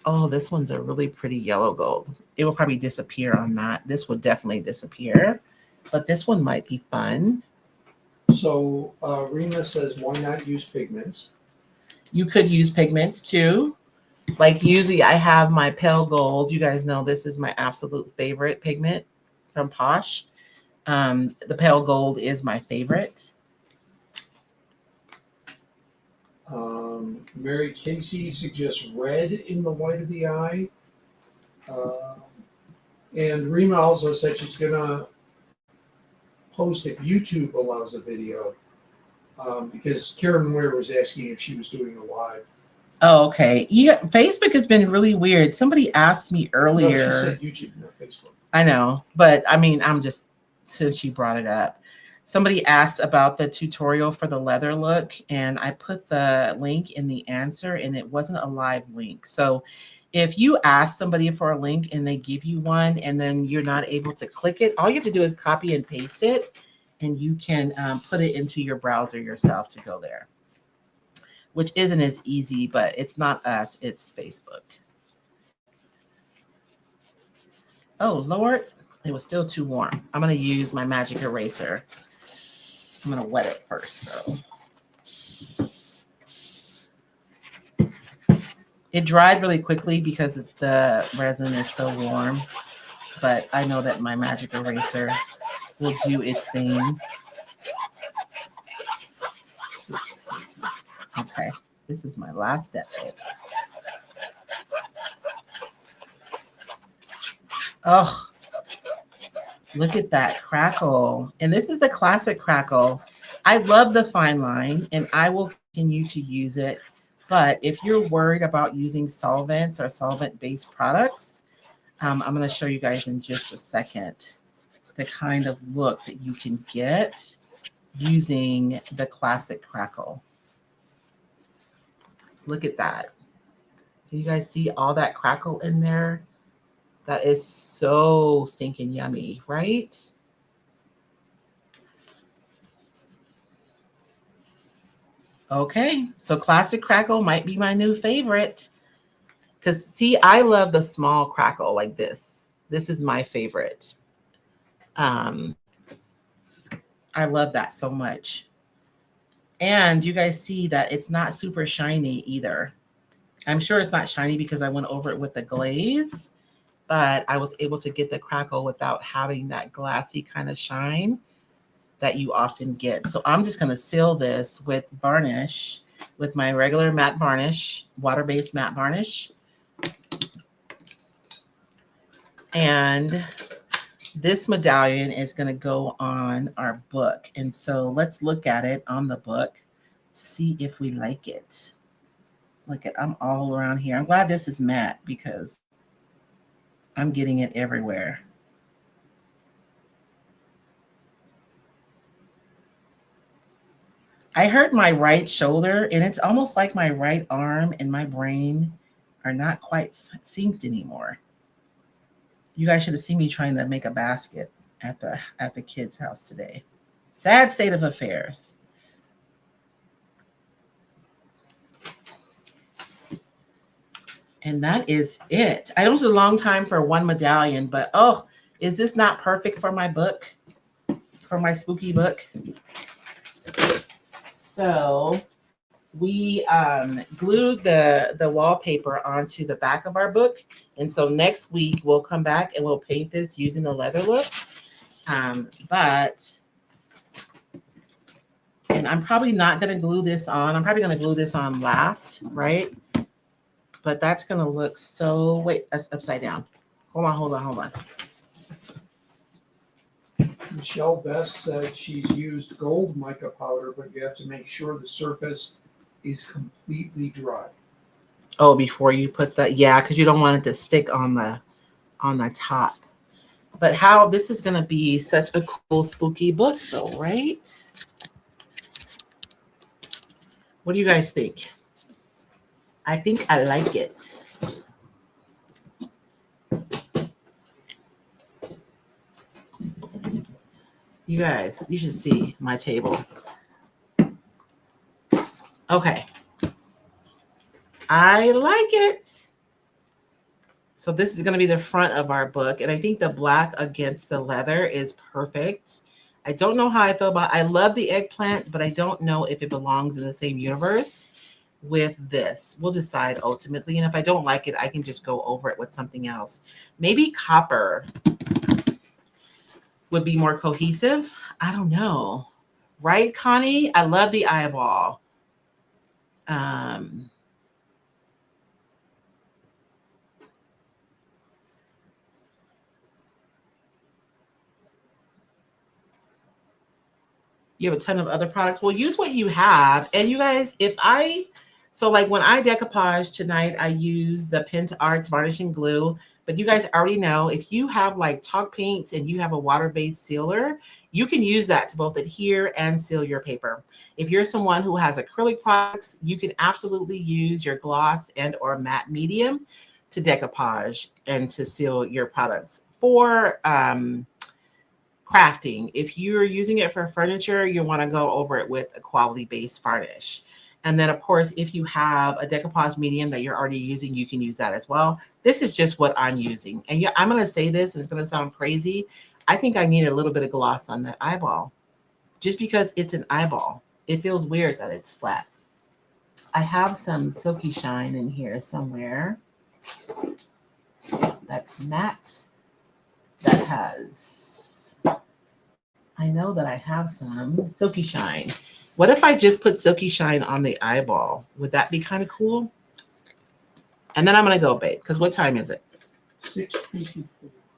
Oh, this one's a really pretty yellow gold. It will probably disappear on that. This would definitely disappear, but this one might be fun. So Rena says, why not use pigments? You could use pigments too. Like usually I have my pale gold. You guys know this is my absolute favorite pigment from Posh. The pale gold is my favorite. Mary Casey suggests red in the white of the eye. And Rima also said she's going to post if YouTube allows a video, because Karen Ware was asking if she was doing a live. Oh, okay. Yeah, Facebook has been really weird. Somebody asked me earlier. No, she said YouTube, not Facebook. I know, but I mean, since you brought it up, somebody asked about the tutorial for the leather look, and I put the link in the answer, and it wasn't a live link. So if you ask somebody for a link and they give you one and then you're not able to click it, all you have to do is copy and paste it, and you can put it into your browser yourself to go there, which isn't as easy, but it's not us, it's Facebook. Oh, Lord, it was still too warm. I'm going to use my magic eraser. I'm going to wet it first, though. It dried really quickly because the resin is so warm, but I know that my magic eraser will do its thing. Okay, this is my last step. Oh, look at that crackle. And this is the classic crackle. I love the fine line, and I will continue to use it. But if you're worried about using solvents or solvent-based products, I'm going to show you guys in just a second the kind of look that you can get using the classic crackle. Look at that. Can you guys see all that crackle in there? That is so stinking yummy, right? Okay, so Classic Crackle might be my new favorite. Because, see, I love the small crackle like this. This is my favorite. I love that so much. And you guys see that it's not super shiny either. I'm sure it's not shiny because I went over it with the glaze, but I was able to get the crackle without having that glassy kind of shine that you often get. So I'm just going to seal this with varnish, with my regular matte varnish, water-based matte varnish. And this medallion is going to go on our book. And so let's look at it on the book to see if we like it. Look at, I'm all around here. I'm glad this is matte because I'm getting it everywhere. I hurt my right shoulder, and it's almost like my right arm and my brain are not quite synced anymore. You guys should have seen me trying to make a basket at the kids' house today. Sad state of affairs. And that is it. I know it's a long time for one medallion, but oh, is this not perfect for my book? For my spooky book? So we glued the wallpaper onto the back of our book. And so next week we'll come back and we'll paint this using the leather look. And I'm probably not going to glue this on. I'm probably going to glue this on last, right? But that's going to look so, wait, that's upside down. Hold on. Michelle Best said she's used gold mica powder, but you have to make sure the surface is completely dry. Oh, before you put that, yeah, because you don't want it to stick on the top. But how this is going to be such a cool spooky book though, right? What do you guys think? I think I like it. You guys, you should see my table. Okay. I like it. So this is going to be the front of our book. And I think the black against the leather is perfect. I don't know how I feel about, I love the eggplant, but I don't know if it belongs in the same universe with this. We'll decide ultimately. And if I don't like it, I can just go over it with something else. Maybe copper would be more cohesive. I don't know. Right, Connie? I love the eyeball. You have a ton of other products. Well, use what you have. And you guys, so like when I decoupage tonight, I use the Pentart varnishing glue. But you guys already know, if you have like chalk paints and you have a water-based sealer, you can use that to both adhere and seal your paper. If you're someone who has acrylic products, you can absolutely use your gloss and or matte medium to decoupage and to seal your products. For crafting, if you're using it for furniture, you want to go over it with a quality-based varnish. And then, of course, if you have a decoupage medium that you're already using, you can use that as well. This is just what I'm using. And yeah, I'm going to say this, and it's going to sound crazy. I think I need a little bit of gloss on that eyeball, just because it's an eyeball. It feels weird that it's flat. I have some Silky Shine in here somewhere. That's matte. That has, I know that I have some Silky Shine. What if I just put Silky Shine on the eyeball? Would that be kind of cool? And then I'm going to go, babe, because what time is it? 6:24.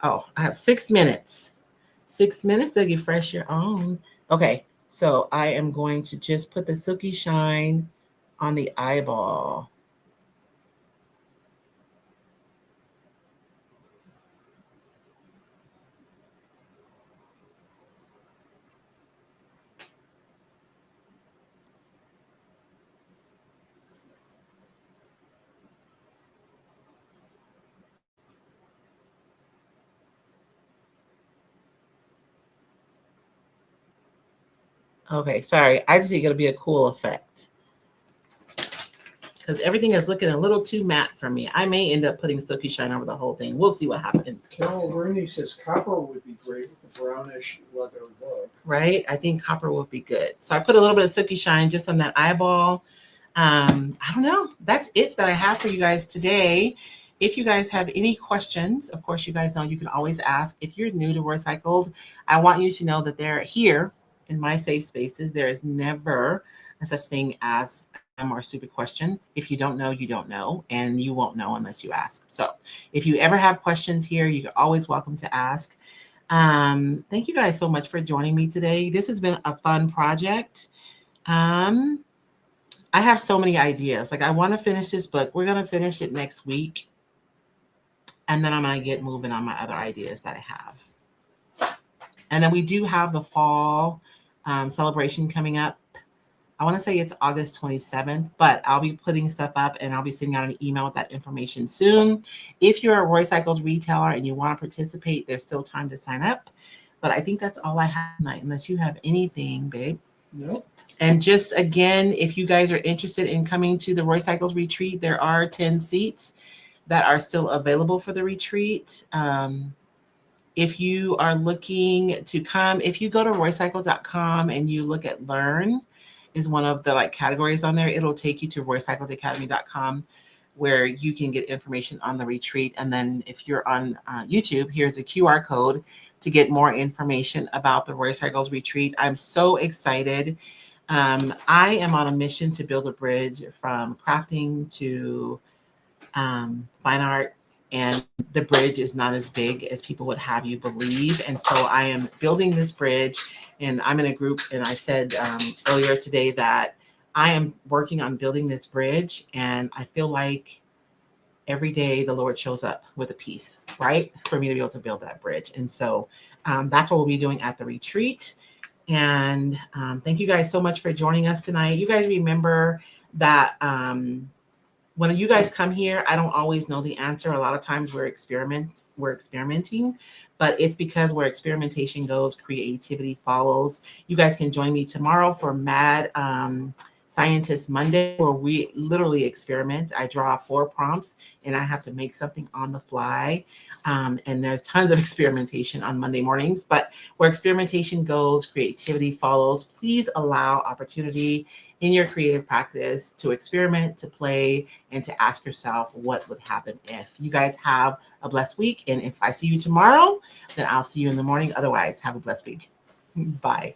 Oh, I have 6 minutes. 6 minutes to get fresh your own. Okay, so I am going to just put the Silky Shine on the eyeball. Okay, sorry. I just think it'll be a cool effect. because everything is looking a little too matte for me. I may end up putting Silky Shine over the whole thing. We'll see what happens. Carol Rooney says copper would be great with a brownish leather look. Right? I think copper will be good. So I put a little bit of Silky Shine just on that eyeball. I don't know. That's it that I have for you guys today. If you guys have any questions, of course, you guys know you can always ask. If you're new to Roycycled, I want you to know that they're here in my safe spaces. There is never a such thing as a more stupid question. If you don't know, you don't know, and you won't know unless you ask. So if you ever have questions here, you're always welcome to ask. Thank you guys so much for joining me today. This has been a fun project. I have so many ideas. Like, I want to finish this book. We're going to finish it next week. And then I'm going to get moving on my other ideas that I have. And then we do have the fall celebration coming up. I want to say it's August 27th, but I'll be putting stuff up and I'll be sending out an email with that information soon. If you're a Roycycled retailer and you want to participate, there's still time to sign up. But I think that's all I have tonight, unless you have anything, babe. Nope. And just again, if you guys are interested in coming to the Roycycled retreat, there are 10 seats that are still available for the retreat. If you are looking to come, if you go to roycycled.com and you look at Learn, is one of the categories on there. It'll take you to roycycledacademy.com where you can get information on the retreat. And then if you're on YouTube, here's a QR code to get more information about the Roycycled retreat. I'm so excited. I am on a mission to build a bridge from crafting to fine art, and the bridge is not as big as people would have you believe. And so I am building this bridge, and I'm in a group, and I said earlier today that I am working on building this bridge, and I feel like every day the Lord shows up with a piece, right, for me to be able to build that bridge. And so that's what we'll be doing at the retreat. And thank you guys so much for joining us tonight. You guys remember that when you guys come here, I don't always know the answer. A lot of times we're experimenting, but it's because where experimentation goes, creativity follows. You guys can join me tomorrow for Mad Scientist Monday, where we literally experiment. I draw 4 prompts and I have to make something on the fly. And there's tons of experimentation on Monday mornings, but where experimentation goes, creativity follows. Please allow opportunity in your creative practice to experiment, to play, and to ask yourself what would happen if. You guys have a blessed week. And if I see you tomorrow, then I'll see you in the morning. Otherwise, have a blessed week. Bye.